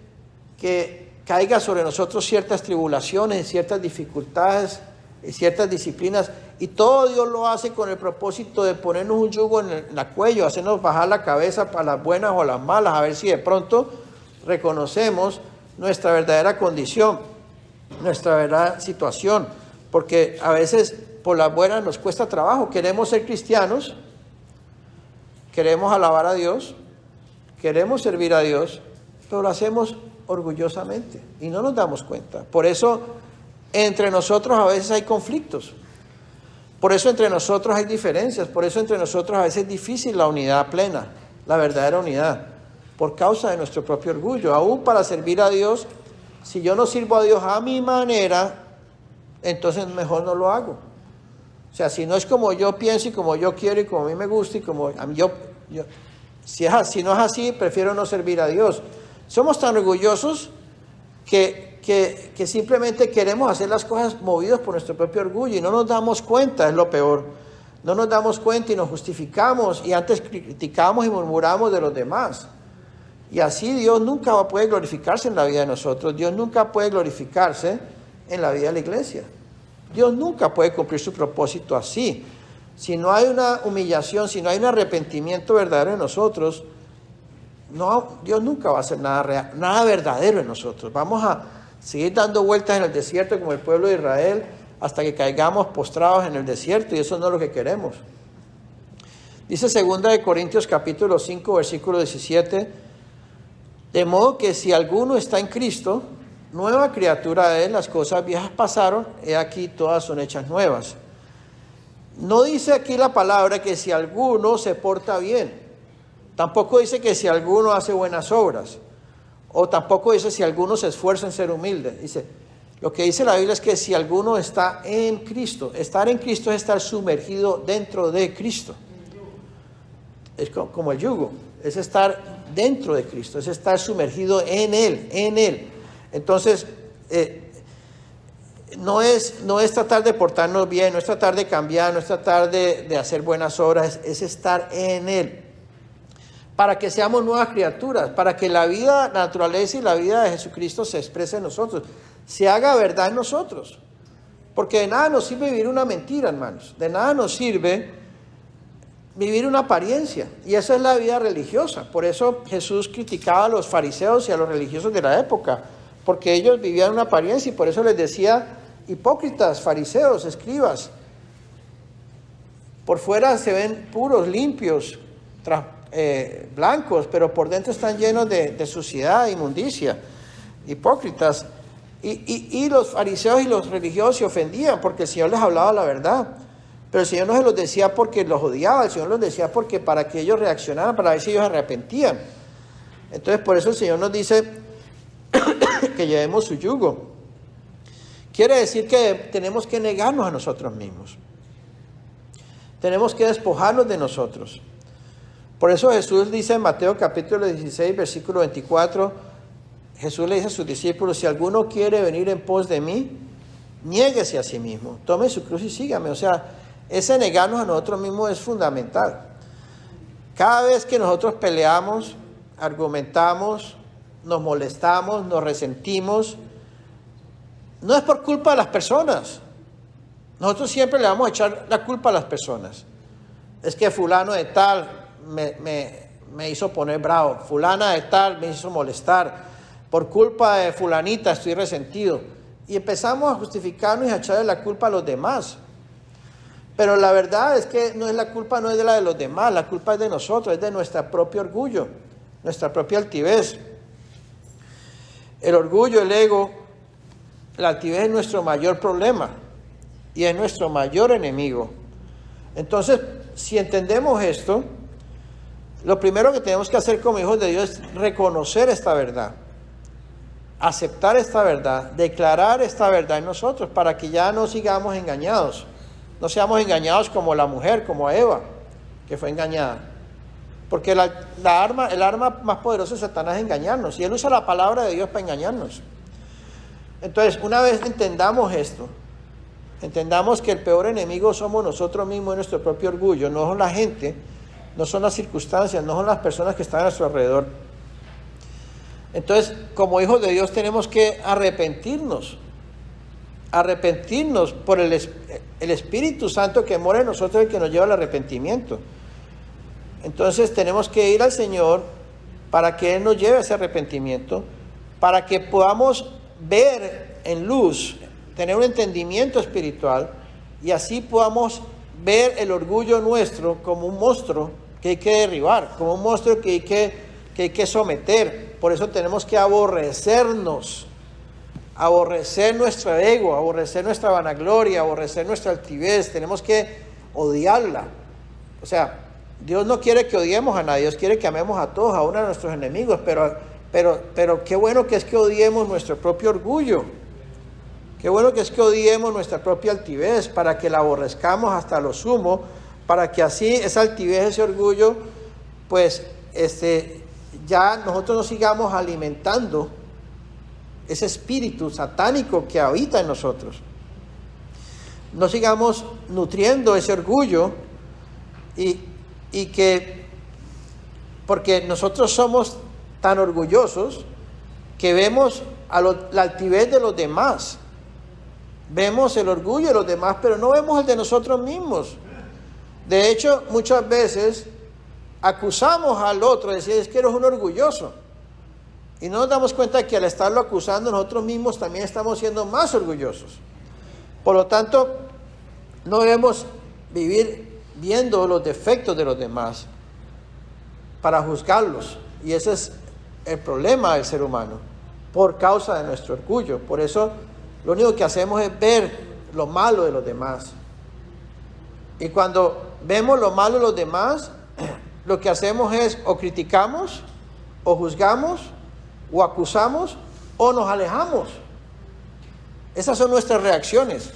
que caiga sobre nosotros ciertas tribulaciones, ciertas dificultades, ciertas disciplinas, y todo Dios lo hace con el propósito de ponernos un yugo en el cuello, hacernos bajar la cabeza para las buenas o las malas, a ver si de pronto reconocemos nuestra verdadera condición, nuestra verdadera situación, porque a veces por las buenas nos cuesta trabajo. Queremos ser cristianos, queremos alabar a Dios, queremos servir a Dios, pero lo hacemos orgullosamente y no nos damos cuenta. Por eso entre nosotros a veces hay conflictos, por eso entre nosotros hay diferencias, por eso entre nosotros a veces es difícil la unidad plena, la verdadera unidad, por causa de nuestro propio orgullo. Aún para servir a Dios, si yo no sirvo a Dios a mi manera, entonces mejor no lo hago. O sea, si no es como yo pienso y como yo quiero y como a mí me gusta y como a mí si no es así, prefiero no servir a Dios. Somos tan orgullosos que simplemente queremos hacer las cosas movidos por nuestro propio orgullo y no nos damos cuenta, es lo peor. No nos damos cuenta y nos justificamos y antes criticamos y murmuramos de los demás. Y así Dios nunca puede glorificarse en la vida de nosotros. Dios nunca puede glorificarse en la vida de la iglesia. Dios nunca puede cumplir su propósito así. Si no hay una humillación, si no hay un arrepentimiento verdadero en nosotros, Dios nunca va a hacer nada verdadero en nosotros. Vamos a seguir dando vueltas en el desierto como el pueblo de Israel hasta que caigamos postrados en el desierto, y eso no es lo que queremos. Dice 2 Corintios capítulo 5, versículo 17, de modo que si alguno está en Cristo, nueva criatura es, las cosas viejas pasaron, he aquí todas son hechas nuevas. No dice aquí la palabra que si alguno se porta bien, tampoco dice que si alguno hace buenas obras, o tampoco dice si alguno se esfuerza en ser humilde. Dice, lo que dice la Biblia es que si alguno está en Cristo, estar en Cristo es estar sumergido dentro de Cristo. Es como el yugo, es estar dentro de Cristo, es estar sumergido en Él. Entonces, no es tratar de portarnos bien, no es tratar de cambiar, no es tratar de hacer buenas obras, es estar en Él. Para que seamos nuevas criaturas, para que la vida, la naturaleza y la vida de Jesucristo se exprese en nosotros, se haga verdad en nosotros. Porque de nada nos sirve vivir una mentira, hermanos, de nada nos sirve vivir una apariencia, y esa es la vida religiosa. Por eso Jesús criticaba a los fariseos y a los religiosos de la época, porque ellos vivían una apariencia, y por eso les decía, hipócritas, fariseos, escribas, por fuera se ven puros, limpios, blancos, pero por dentro están llenos de suciedad, inmundicia, hipócritas. Y los fariseos y los religiosos se ofendían porque el Señor les hablaba la verdad. Pero el Señor no se los decía porque los odiaba, el Señor los decía porque para que ellos reaccionaran, para ver si ellos arrepentían. Entonces por eso el Señor nos dice que llevemos su yugo. Quiere decir que tenemos que negarnos a nosotros mismos. Tenemos que despojarnos de nosotros. Por eso Jesús dice en Mateo capítulo 16, versículo 24, Jesús le dice a sus discípulos, si alguno quiere venir en pos de mí, niéguese a sí mismo, tome su cruz y sígame. O sea, ese negarnos a nosotros mismos es fundamental. Cada vez que nosotros peleamos, argumentamos, nos molestamos, nos resentimos, no es por culpa de las personas. Nosotros siempre le vamos a echar la culpa a las personas. Es que fulano de tal me hizo poner bravo, fulana de tal me hizo molestar, por culpa de fulanita estoy resentido. Y empezamos a justificarnos y a echarle la culpa a los demás. Pero la verdad es que no es la culpa, no es de la de los demás, la culpa es de nosotros, es de nuestro propio orgullo, nuestra propia altivez. El orgullo, el ego, la altivez es nuestro mayor problema y es nuestro mayor enemigo. Entonces, si entendemos esto, lo primero que tenemos que hacer como hijos de Dios es reconocer esta verdad, aceptar esta verdad, declarar esta verdad en nosotros para que ya no sigamos engañados. No seamos engañados como la mujer, como Eva, que fue engañada. Porque el arma más poderosa de Satanás es engañarnos. Y él usa la palabra de Dios para engañarnos. Entonces, una vez entendamos esto, entendamos que el peor enemigo somos nosotros mismos y nuestro propio orgullo. No son la gente, no son las circunstancias, no son las personas que están a nuestro alrededor. Entonces, como hijos de Dios tenemos que arrepentirnos por el Espíritu Santo que mora en nosotros, el que nos lleva al arrepentimiento. Entonces tenemos que ir al Señor para que Él nos lleve a ese arrepentimiento, para que podamos ver en luz, tener un entendimiento espiritual, y así podamos ver el orgullo nuestro como un monstruo que hay que derribar, como un monstruo que hay que someter. Por eso tenemos que aborrecernos, aborrecer nuestro ego, aborrecer nuestra vanagloria, aborrecer nuestra altivez. Tenemos que odiarla. O sea, Dios no quiere que odiemos a nadie, Dios quiere que amemos a todos, aún a nuestros enemigos, pero qué bueno que es que odiemos nuestro propio orgullo. Qué bueno que es que odiemos nuestra propia altivez, para que la aborrezcamos hasta lo sumo, para que así esa altivez, ese orgullo, pues ya nosotros no sigamos alimentando ese espíritu satánico que habita en nosotros. No sigamos nutriendo ese orgullo y que, porque nosotros somos tan orgullosos que vemos la altivez de los demás. Vemos el orgullo de los demás, pero no vemos el de nosotros mismos. De hecho, muchas veces acusamos al otro, decimos, es que eres un orgulloso. Y no nos damos cuenta que al estarlo acusando nosotros mismos también estamos siendo más orgullosos. Por lo tanto, no debemos vivir viendo los defectos de los demás para juzgarlos. Y ese es el problema del ser humano, por causa de nuestro orgullo. Por eso, lo único que hacemos es ver lo malo de los demás. Y cuando vemos lo malo de los demás, lo que hacemos es o criticamos, o juzgamos, o acusamos, o nos alejamos. Esas son nuestras reacciones.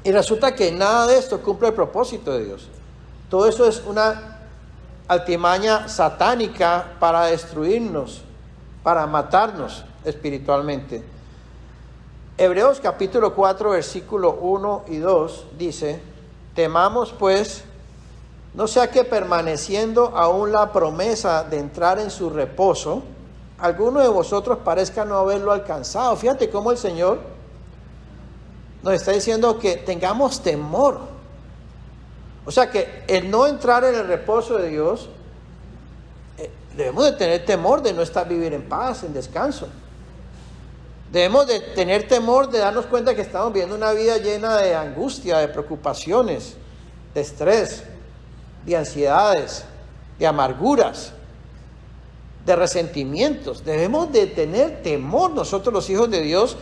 Y resulta que nada de esto cumple el propósito de Dios. Todo eso es una altimaña satánica para destruirnos, para matarnos espiritualmente. Hebreos capítulo 4, versículo 1 y 2 dice: temamos pues, no sea que permaneciendo aún la promesa de entrar en su reposo, alguno de vosotros parezca no haberlo alcanzado. Fíjate cómo el Señor nos está diciendo que tengamos temor. O sea que el no entrar en el reposo de Dios, debemos de tener temor de no vivir en paz, en descanso. Debemos de tener temor de darnos cuenta que estamos viviendo una vida llena de angustia, de preocupaciones, de estrés, de ansiedades, de amarguras, de resentimientos. Debemos de tener temor nosotros los hijos de Dios,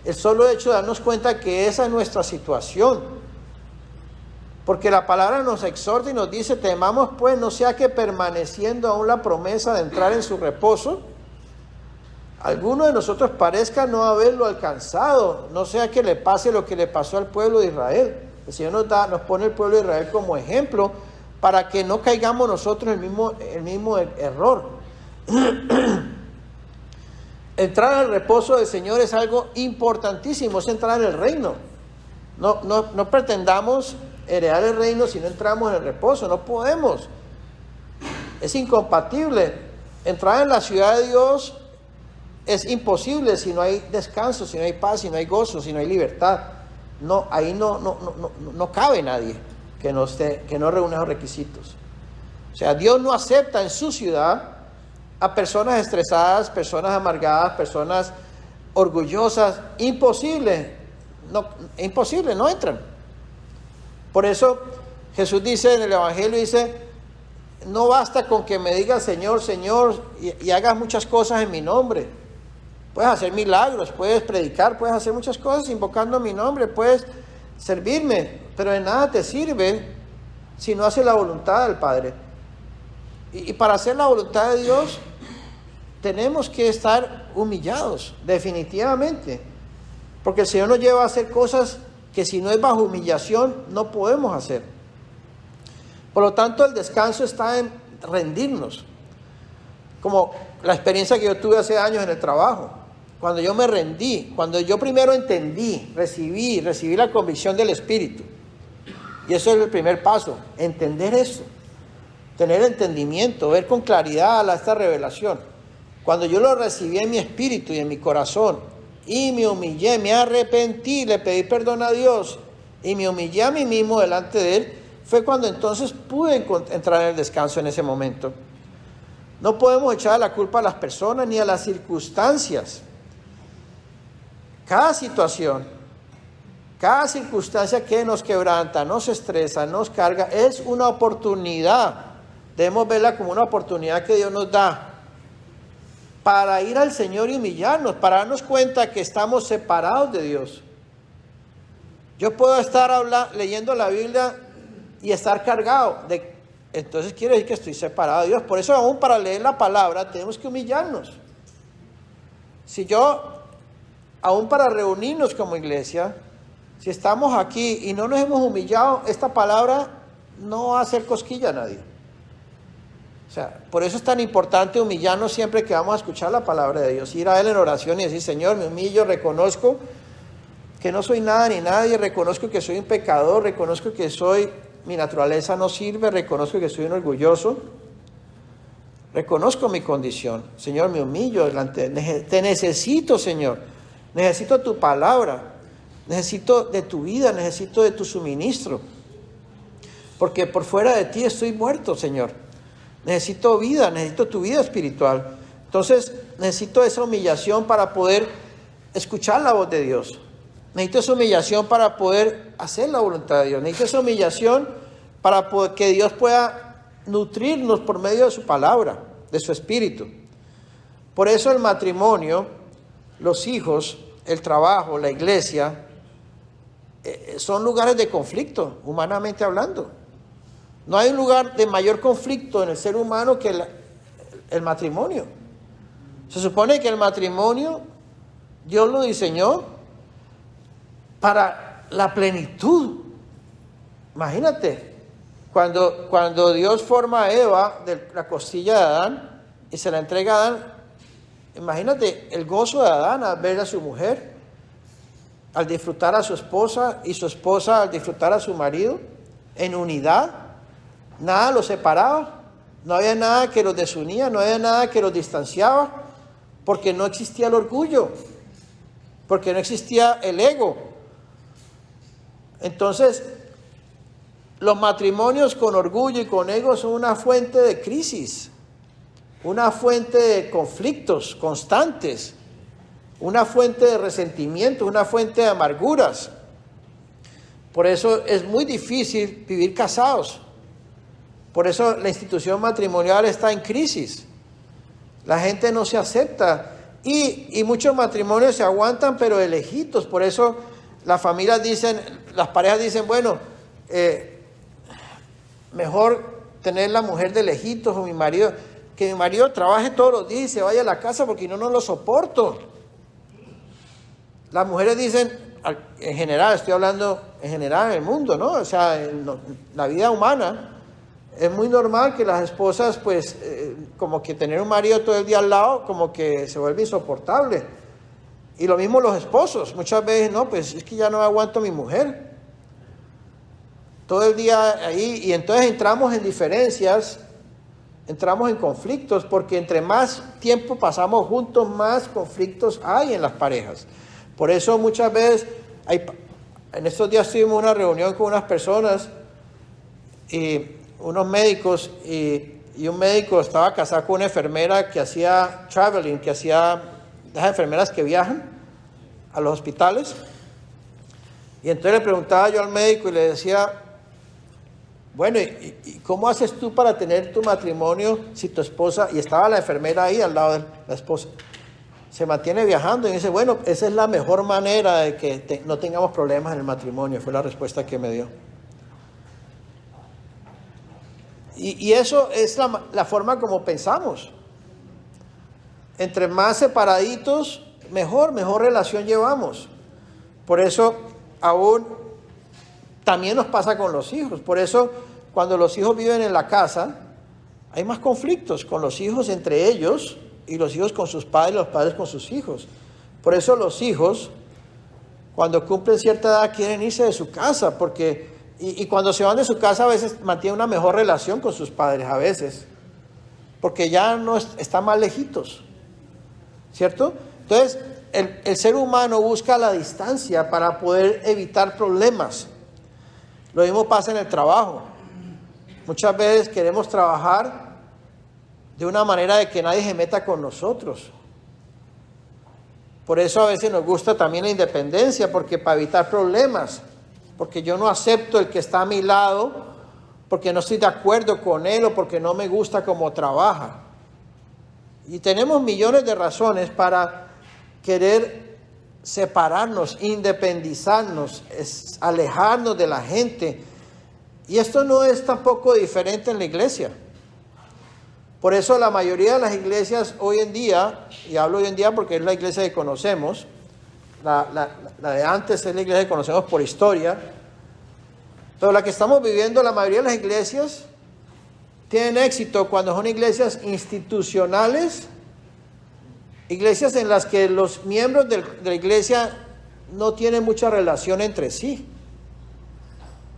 el solo hecho de darnos cuenta que esa es nuestra situación. Porque la palabra nos exhorta y nos dice: temamos pues, no sea que permaneciendo aún la promesa de entrar en su reposo, alguno de nosotros parezca no haberlo alcanzado, no sea que le pase lo que le pasó al pueblo de Israel. El Señor nos pone el pueblo de Israel como ejemplo para que no caigamos nosotros en el mismo error. Entrar al reposo del Señor es algo importantísimo, es entrar en el reino. No pretendamos heredar el reino si no entramos en el reposo, no podemos. Es incompatible. Entrar en la ciudad de Dios es imposible si no hay descanso, si no hay paz, si no hay gozo, si no hay libertad. No, ahí no cabe nadie que no reúna los requisitos. O sea, Dios no acepta en su ciudad a personas estresadas, personas amargadas, personas orgullosas. Imposible, no entran. Por eso Jesús dice en el Evangelio, dice: no basta con que me digas Señor, Señor, y hagas muchas cosas en mi nombre. Puedes hacer milagros, puedes predicar, puedes hacer muchas cosas invocando mi nombre, puedes servirme, pero de nada te sirve si no haces la voluntad del Padre. Y para hacer la voluntad de Dios tenemos que estar humillados, definitivamente, porque el Señor nos lleva a hacer cosas que si no es bajo humillación no podemos hacer. Por lo tanto, el descanso está en rendirnos, como la experiencia que yo tuve hace años en el trabajo. Cuando yo me rendí, cuando yo primero entendí, recibí la convicción del Espíritu. Y eso es el primer paso, entender eso. tener entendimiento, ver con claridad esta revelación. Cuando yo lo recibí en mi espíritu y en mi corazón, y me humillé, me arrepentí, le pedí perdón a Dios, y me humillé a mí mismo delante de Él, fue cuando entonces pude entrar en el descanso en ese momento. No podemos echar la culpa a las personas ni a las circunstancias. Cada situación, cada circunstancia que nos quebranta, nos estresa, nos carga, es una oportunidad. Debemos verla como una oportunidad que Dios nos da para ir al Señor y humillarnos, para darnos cuenta que estamos separados de Dios. Yo puedo estar leyendo la Biblia y estar cargado, entonces quiere decir que estoy separado de Dios. Por eso aún para leer la palabra tenemos que humillarnos. Aún para reunirnos como iglesia, si estamos aquí y no nos hemos humillado, esta palabra no va a hacer cosquilla a nadie. O sea, por eso es tan importante humillarnos siempre que vamos a escuchar la palabra de Dios, ir a Él en oración y decir: Señor, me humillo, reconozco que no soy nada ni nadie, reconozco que soy un pecador, reconozco que mi naturaleza no sirve, reconozco que soy un orgulloso, reconozco mi condición. Señor, me humillo delante, te necesito, Señor, necesito tu palabra, necesito de tu vida, necesito de tu suministro, porque por fuera de ti estoy muerto, Señor. Necesito vida, necesito tu vida espiritual. Entonces necesito esa humillación para poder escuchar la voz de Dios. Necesito esa humillación para poder hacer la voluntad de Dios. Necesito esa humillación para que Dios pueda nutrirnos por medio de su palabra, de su espíritu. Por eso el matrimonio, los hijos, el trabajo, la iglesia, son lugares de conflicto, humanamente hablando. No hay un lugar de mayor conflicto en el ser humano que el matrimonio. Se supone que el matrimonio Dios lo diseñó para la plenitud. Imagínate, cuando Dios forma a Eva de la costilla de Adán y se la entrega a Adán, imagínate el gozo de Adán al ver a su mujer, al disfrutar a su esposa y su esposa al disfrutar a su marido en unidad. Nada los separaba, no había nada que los desunía, no había nada que los distanciaba, porque no existía el orgullo, porque no existía el ego. Entonces, los matrimonios con orgullo y con ego son una fuente de crisis, una fuente de conflictos constantes, una fuente de resentimiento, una fuente de amarguras. Por eso es muy difícil vivir casados. Por eso la institución matrimonial está en crisis. La gente no se acepta. Y muchos matrimonios se aguantan, pero de lejitos. Por eso las parejas dicen, bueno, mejor tener la mujer de lejitos o que mi marido trabaje todos los días y se vaya a la casa porque no lo soporto. Las mujeres dicen, en general, estoy hablando en general en el mundo, ¿no? O sea, en la vida humana. Es muy normal que las esposas, pues, como que tener un marido todo el día al lado, como que se vuelve insoportable. Y lo mismo los esposos. Muchas veces, no, pues, es que ya no aguanto a mi mujer. Todo el día ahí, y entonces entramos en diferencias, entramos en conflictos, porque entre más tiempo pasamos juntos, más conflictos hay en las parejas. Por eso muchas veces, en estos días tuvimos una reunión con unas personas, unos médicos, y un médico estaba casado con una enfermera que hacía traveling, que hacía las enfermeras que viajan a los hospitales. Y entonces le preguntaba yo al médico y le decía, bueno, ¿y cómo haces tú para tener tu matrimonio si tu esposa, y estaba la enfermera ahí al lado de la esposa, se mantiene viajando? Y dice, bueno, esa es la mejor manera de que no tengamos problemas en el matrimonio, fue la respuesta que me dio. Y eso es la forma como pensamos. Entre más separaditos, mejor relación llevamos. Por eso aún también nos pasa con los hijos. Por eso cuando los hijos viven en la casa, hay más conflictos con los hijos entre ellos y los hijos con sus padres, los padres con sus hijos. Por eso los hijos, cuando cumplen cierta edad, quieren irse de su casa porque Y cuando se van de su casa a veces mantienen una mejor relación con sus padres, a veces, porque ya no están más lejitos, ¿cierto? Entonces, el ser humano busca la distancia para poder evitar problemas. Lo mismo pasa en el trabajo. Muchas veces queremos trabajar de una manera de que nadie se meta con nosotros. Por eso a veces nos gusta también la independencia, porque para evitar problemas, porque yo no acepto el que está a mi lado, porque no estoy de acuerdo con él o porque no me gusta cómo trabaja. Y tenemos millones de razones para querer separarnos, independizarnos, alejarnos de la gente. Y esto no es tampoco diferente en la iglesia. Por eso la mayoría de las iglesias hoy en día, y hablo hoy en día porque es la iglesia que conocemos, la de antes es la iglesia que conocemos por historia, pero la que estamos viviendo, la mayoría de las iglesias tienen éxito cuando son iglesias institucionales, iglesias en las que los miembros de la iglesia no tienen mucha relación entre sí.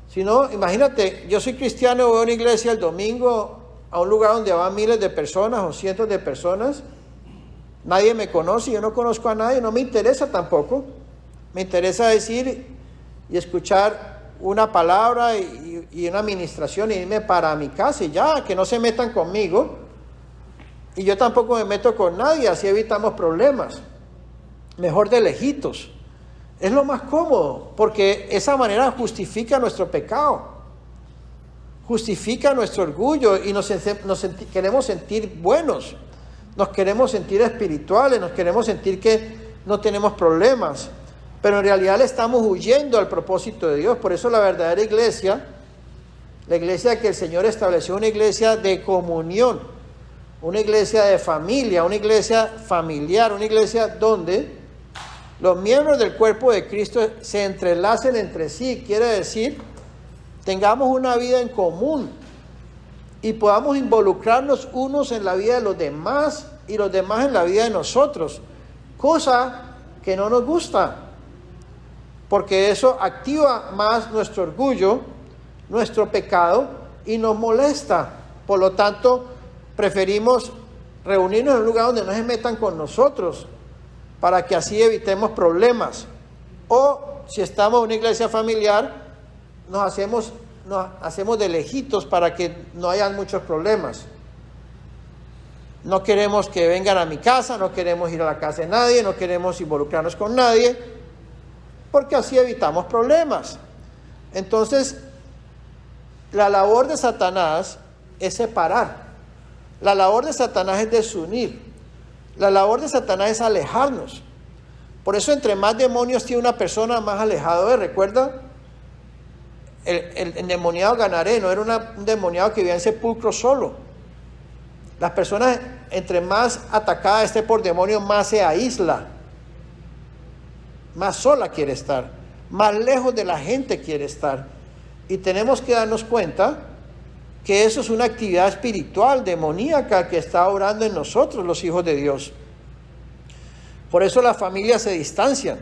Si no, imagínate, yo soy cristiano, voy a una iglesia el domingo, a un lugar donde van miles de personas o cientos de personas, nadie me conoce, yo no conozco a nadie, no me interesa tampoco. Me interesa decir y escuchar una palabra y una administración y irme para mi casa y ya, que no se metan conmigo. Y yo tampoco me meto con nadie, así evitamos problemas. Mejor de lejitos. Es lo más cómodo, porque esa manera justifica nuestro pecado. Justifica nuestro orgullo y queremos sentir buenos, nos queremos sentir espirituales, nos queremos sentir que no tenemos problemas, pero en realidad le estamos huyendo al propósito de Dios. Por eso la verdadera iglesia, la iglesia que el Señor estableció, una iglesia de comunión, una iglesia de familia, una iglesia familiar, una iglesia donde los miembros del cuerpo de Cristo se entrelacen entre sí, quiere decir tengamos una vida en común y podamos involucrarnos unos en la vida de los demás y los demás en la vida de nosotros, cosa que no nos gusta, porque eso activa más nuestro orgullo, nuestro pecado y nos molesta. Por lo tanto, preferimos reunirnos en un lugar donde no se metan con nosotros para que así evitemos problemas. O si estamos en una iglesia familiar, nos hacemos de lejitos para que no hayan muchos problemas. No queremos que vengan a mi casa, no queremos ir a la casa de nadie, no queremos involucrarnos con nadie, porque así evitamos problemas. Entonces, la labor de Satanás es separar. La labor de Satanás es desunir. La labor de Satanás es alejarnos. Por eso, entre más demonios tiene una persona, más alejado es. ¿Recuerda? El endemoniado Gadareno era un endemoniado que vivía en sepulcro solo. Las personas, entre más atacadas esté por demonios, más se aísla. Más sola quiere estar. Más lejos de la gente quiere estar. Y tenemos que darnos cuenta que eso es una actividad espiritual, demoníaca, que está obrando en nosotros, los hijos de Dios. Por eso las familias se distancian.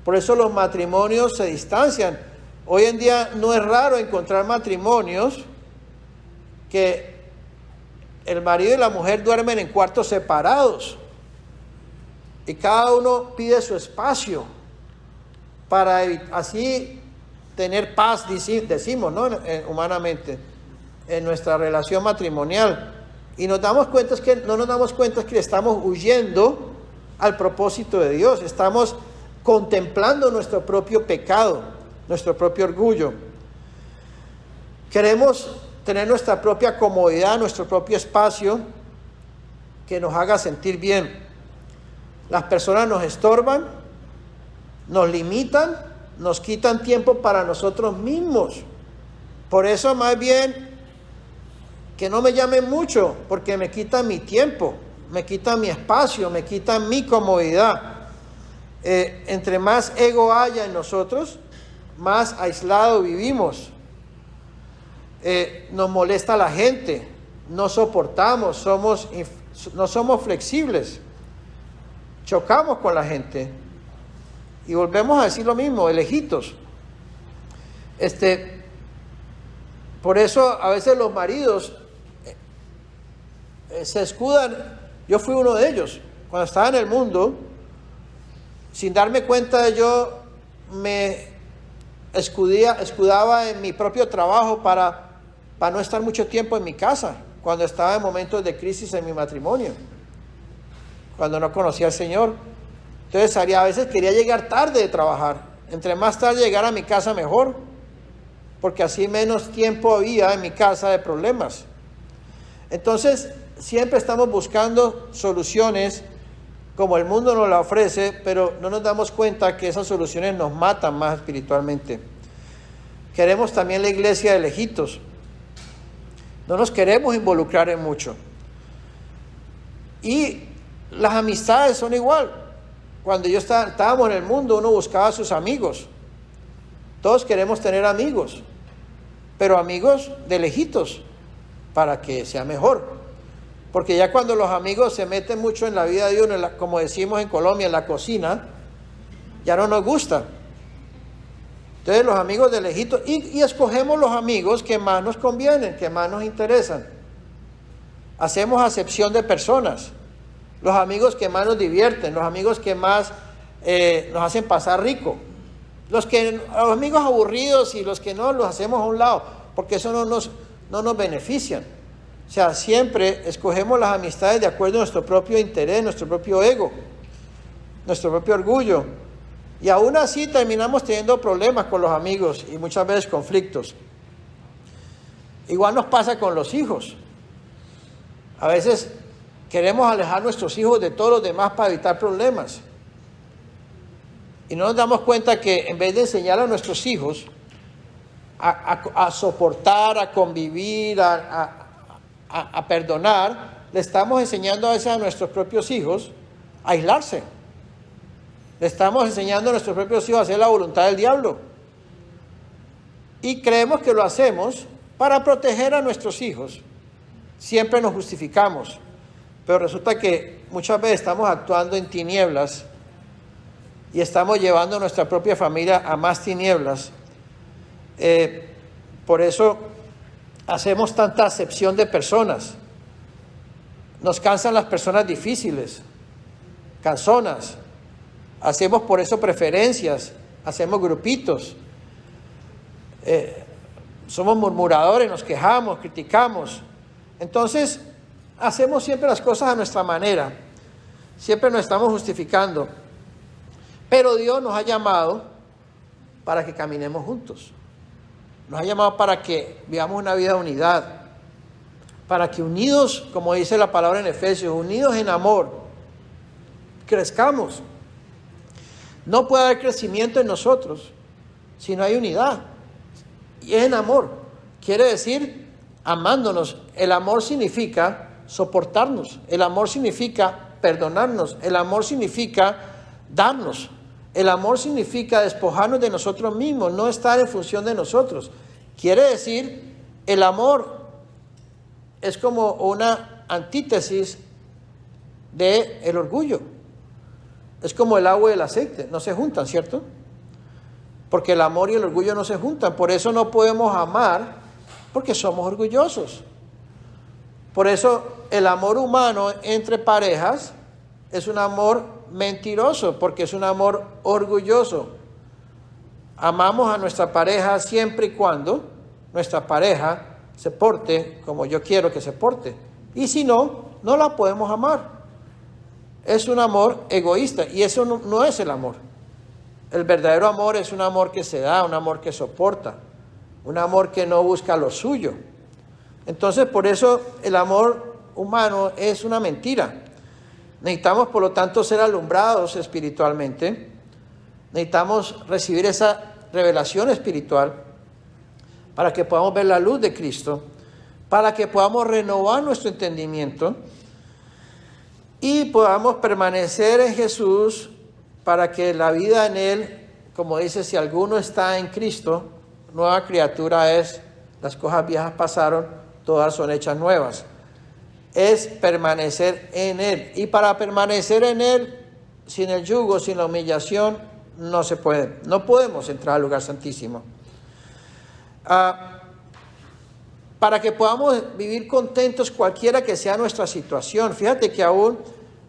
Por eso los matrimonios se distancian. Hoy en día no es raro encontrar matrimonios que el marido y la mujer duermen en cuartos separados y cada uno pide su espacio para así tener paz, decimos, ¿no? Humanamente, en nuestra relación matrimonial. Y no nos damos cuenta que estamos huyendo al propósito de Dios, estamos contemplando nuestro propio pecado, nuestro propio orgullo. Queremos tener nuestra propia comodidad, nuestro propio espacio que nos haga sentir bien. Las personas nos estorban, nos limitan, nos quitan tiempo para nosotros mismos. Por eso, más bien, que no me llamen mucho, porque me quitan mi tiempo, me quitan mi espacio, me quitan mi comodidad. Entre más ego haya en nosotros, más aislado vivimos. Nos molesta la gente, no soportamos, no somos flexibles, chocamos con la gente y volvemos a decir lo mismo, de lejitos. Por eso a veces los maridos se escudan. Yo fui uno de ellos. Cuando estaba en el mundo, sin darme cuenta, yo me escudaba en mi propio trabajo para no estar mucho tiempo en mi casa, cuando estaba en momentos de crisis en mi matrimonio, cuando no conocía al Señor. Entonces a veces quería llegar tarde de trabajar. Entre más tarde llegar a mi casa mejor, porque así menos tiempo había en mi casa de problemas. Entonces siempre estamos buscando soluciones como el mundo nos la ofrece, pero no nos damos cuenta que esas soluciones nos matan más espiritualmente. Queremos también la iglesia de lejitos. No nos queremos involucrar en mucho. Y las amistades son igual. Cuando estábamos en el mundo, uno buscaba a sus amigos. Todos queremos tener amigos, pero amigos de lejitos, para que sea mejor. Porque ya cuando los amigos se meten mucho en la vida de uno, como decimos en Colombia, en la cocina, ya no nos gusta. Entonces los amigos de lejitos, y escogemos los amigos que más nos convienen, que más nos interesan. Hacemos acepción de personas. Los amigos que más nos divierten, los amigos que más nos hacen pasar rico. Los amigos aburridos y los que no, los hacemos a un lado, porque eso no nos benefician. O sea, siempre escogemos las amistades de acuerdo a nuestro propio interés, nuestro propio ego, nuestro propio orgullo. Y aún así terminamos teniendo problemas con los amigos y muchas veces conflictos. Igual nos pasa con los hijos. A veces queremos alejar a nuestros hijos de todos los demás para evitar problemas. Y no nos damos cuenta que en vez de enseñar a nuestros hijos a soportar, a convivir, a perdonar, le estamos enseñando a veces a nuestros propios hijos a aislarse. Le estamos enseñando a nuestros propios hijos a hacer la voluntad del diablo. Y creemos que lo hacemos para proteger a nuestros hijos. Siempre nos justificamos. Pero resulta que muchas veces estamos actuando en tinieblas y estamos llevando a nuestra propia familia a más tinieblas. Por eso hacemos tanta acepción de personas. Nos cansan las personas difíciles, cansonas. Hacemos por eso preferencias, hacemos grupitos. Somos murmuradores, nos quejamos, criticamos. Entonces, hacemos siempre las cosas a nuestra manera. Siempre nos estamos justificando. Pero Dios nos ha llamado para que caminemos juntos. Nos ha llamado para que vivamos una vida de unidad. Para que unidos, como dice la palabra en Efesios, unidos en amor, crezcamos. No puede haber crecimiento en nosotros si no hay unidad. Y es en amor. Quiere decir amándonos. El amor significa soportarnos. El amor significa perdonarnos. El amor significa darnos. El amor significa despojarnos de nosotros mismos, no estar en función de nosotros. Quiere decir, el amor es como una antítesis del orgullo. Es como el agua y el aceite, no se juntan, ¿cierto? Porque el amor y el orgullo no se juntan. Por eso no podemos amar, porque somos orgullosos. Por eso el amor humano entre parejas es un amor mentiroso, porque es un amor orgulloso. Amamos a nuestra pareja siempre y cuando nuestra pareja se porte como yo quiero que se porte. Y si no, no la podemos amar. Es un amor egoísta y eso no es el amor. El verdadero amor es un amor que se da, un amor que soporta, un amor que no busca lo suyo. Entonces, por eso el amor humano es una mentira. Necesitamos, por lo tanto, ser alumbrados espiritualmente. Necesitamos recibir esa revelación espiritual para que podamos ver la luz de Cristo, para que podamos renovar nuestro entendimiento y podamos permanecer en Jesús, para que la vida en Él, como dice, si alguno está en Cristo, nueva criatura es, las cosas viejas pasaron, todas son hechas nuevas. Es permanecer en Él. Y para permanecer en Él, sin el yugo, sin la humillación, no se puede. No podemos entrar al lugar santísimo. para que podamos vivir contentos cualquiera que sea nuestra situación. Fíjate que aún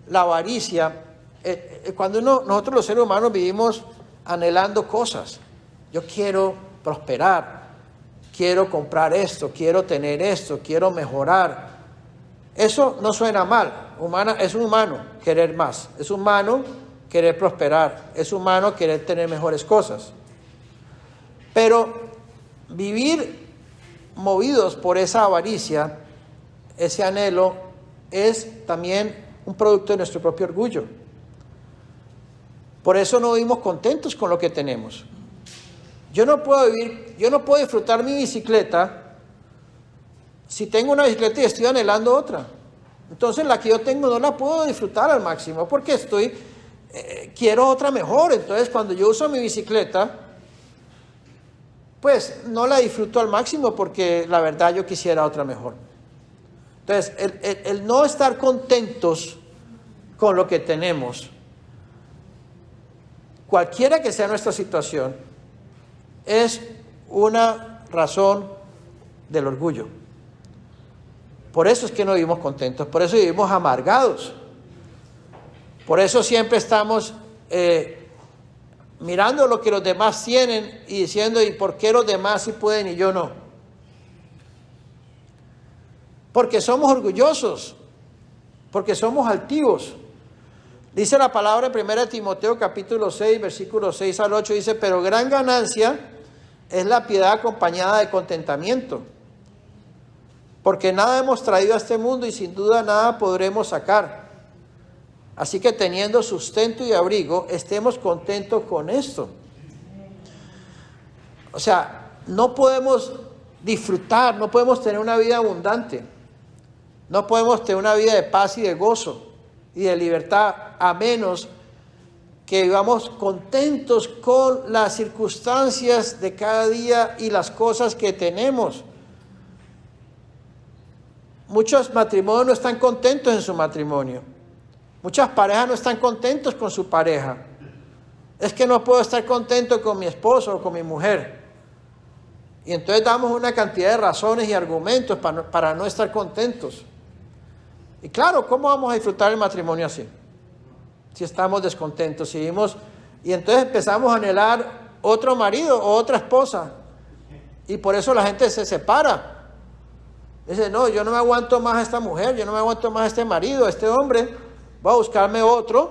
la avaricia, cuando nosotros los seres humanos vivimos anhelando cosas. Yo quiero prosperar, quiero comprar esto, quiero tener esto, quiero mejorar. Eso no suena mal. Es humano querer más, es humano querer prosperar, es humano querer tener mejores cosas. Pero vivir movidos por esa avaricia, ese anhelo, es también un producto de nuestro propio orgullo. Por eso no vivimos contentos con lo que tenemos. Yo no puedo disfrutar mi bicicleta si tengo una bicicleta y estoy anhelando otra. Entonces la que yo tengo no la puedo disfrutar al máximo porque quiero otra mejor. Entonces cuando yo uso mi bicicleta, pues no la disfruto al máximo porque la verdad yo quisiera otra mejor. Entonces el no estar contentos con lo que tenemos, cualquiera que sea nuestra situación, es una razón del orgullo. Por eso es que no vivimos contentos, por eso vivimos amargados. Por eso siempre estamos mirando lo que los demás tienen y diciendo, ¿y por qué los demás sí pueden y yo no? Porque somos orgullosos, porque somos altivos. Dice la palabra en 1 Timoteo capítulo 6, versículos 6 al 8, dice, pero gran ganancia es la piedad acompañada de contentamiento, porque nada hemos traído a este mundo y sin duda nada podremos sacar. Así que teniendo sustento y abrigo, estemos contentos con esto. O sea, no podemos disfrutar, no podemos tener una vida abundante, no podemos tener una vida de paz y de gozo y de libertad, a menos que vivamos contentos con las circunstancias de cada día y las cosas que tenemos. Muchos matrimonios no están contentos en su matrimonio. Muchas parejas no están contentos con su pareja. Es que no puedo estar contento con mi esposo o con mi mujer. Y entonces damos una cantidad de razones y argumentos para no estar contentos. Y claro, ¿cómo vamos a disfrutar el matrimonio así? Si estamos descontentos, y entonces empezamos a anhelar otro marido o otra esposa. Y por eso la gente se separa. Dice, no, yo no me aguanto más a esta mujer, yo no me aguanto más a este marido, a este hombre. Voy a buscarme otro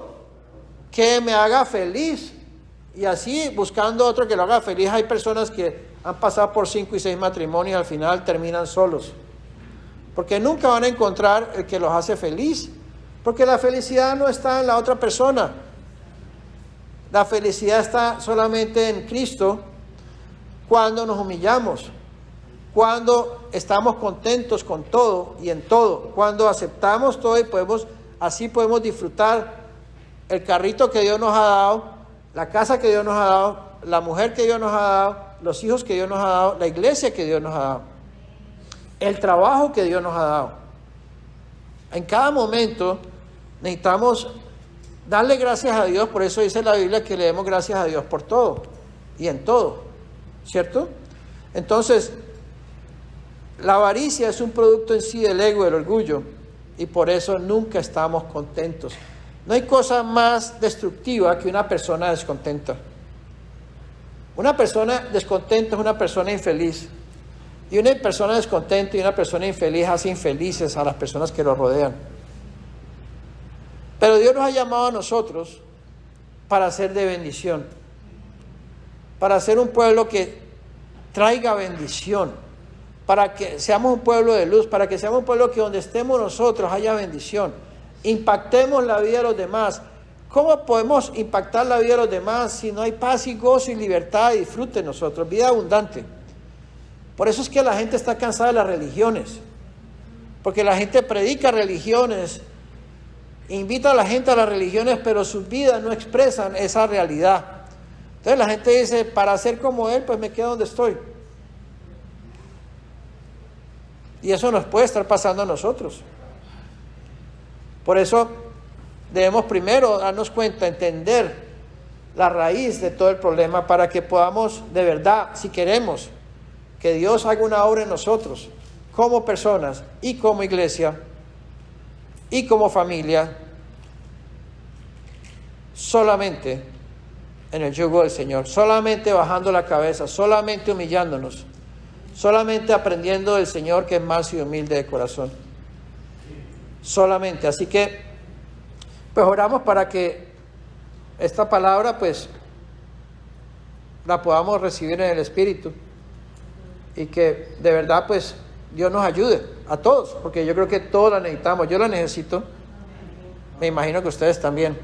que me haga feliz. Y así, buscando otro que lo haga feliz, hay personas que han pasado por 5 y 6 matrimonios y al final terminan solos. Porque nunca van a encontrar el que los hace feliz. Porque la felicidad no está en la otra persona. La felicidad está solamente en Cristo cuando nos humillamos, cuando estamos contentos con todo y en todo, cuando aceptamos todo y así podemos disfrutar el carrito que Dios nos ha dado, la casa que Dios nos ha dado, la mujer que Dios nos ha dado, los hijos que Dios nos ha dado, la iglesia que Dios nos ha dado, el trabajo que Dios nos ha dado. En cada momento necesitamos darle gracias a Dios, por eso dice la Biblia que le demos gracias a Dios por todo y en todo, ¿cierto? Entonces, la avaricia es un producto en sí del ego, del orgullo, y por eso nunca estamos contentos. No hay cosa más destructiva que una persona descontenta. Una persona descontenta es una persona infeliz. Y una persona descontenta y una persona infeliz hace infelices a las personas que lo rodean. Pero Dios nos ha llamado a nosotros para ser de bendición, para ser un pueblo que traiga bendición, para que seamos un pueblo de luz, para que seamos un pueblo que donde estemos nosotros haya bendición, impactemos la vida de los demás. ¿Cómo podemos impactar la vida de los demás si no hay paz y gozo y libertad y disfrute en nosotros? Vida abundante. Por eso es que la gente está cansada de las religiones, porque la gente predica religiones, invita a la gente a las religiones, pero sus vidas no expresan esa realidad. Entonces la gente dice, para ser como él, pues me quedo donde estoy. Y eso nos puede estar pasando a nosotros. Por eso debemos primero darnos cuenta, entender la raíz de todo el problema para que podamos de verdad, si queremos que Dios haga una obra en nosotros, como personas y como iglesia y como familia, solamente en el yugo del Señor, solamente bajando la cabeza, solamente humillándonos, solamente aprendiendo del Señor que es manso y humilde de corazón. Solamente. Así que, pues oramos para que esta palabra, pues, la podamos recibir en el Espíritu y que de verdad, pues, Dios nos ayude a todos, porque yo creo que todos la necesitamos. Yo la necesito. Me imagino que ustedes también.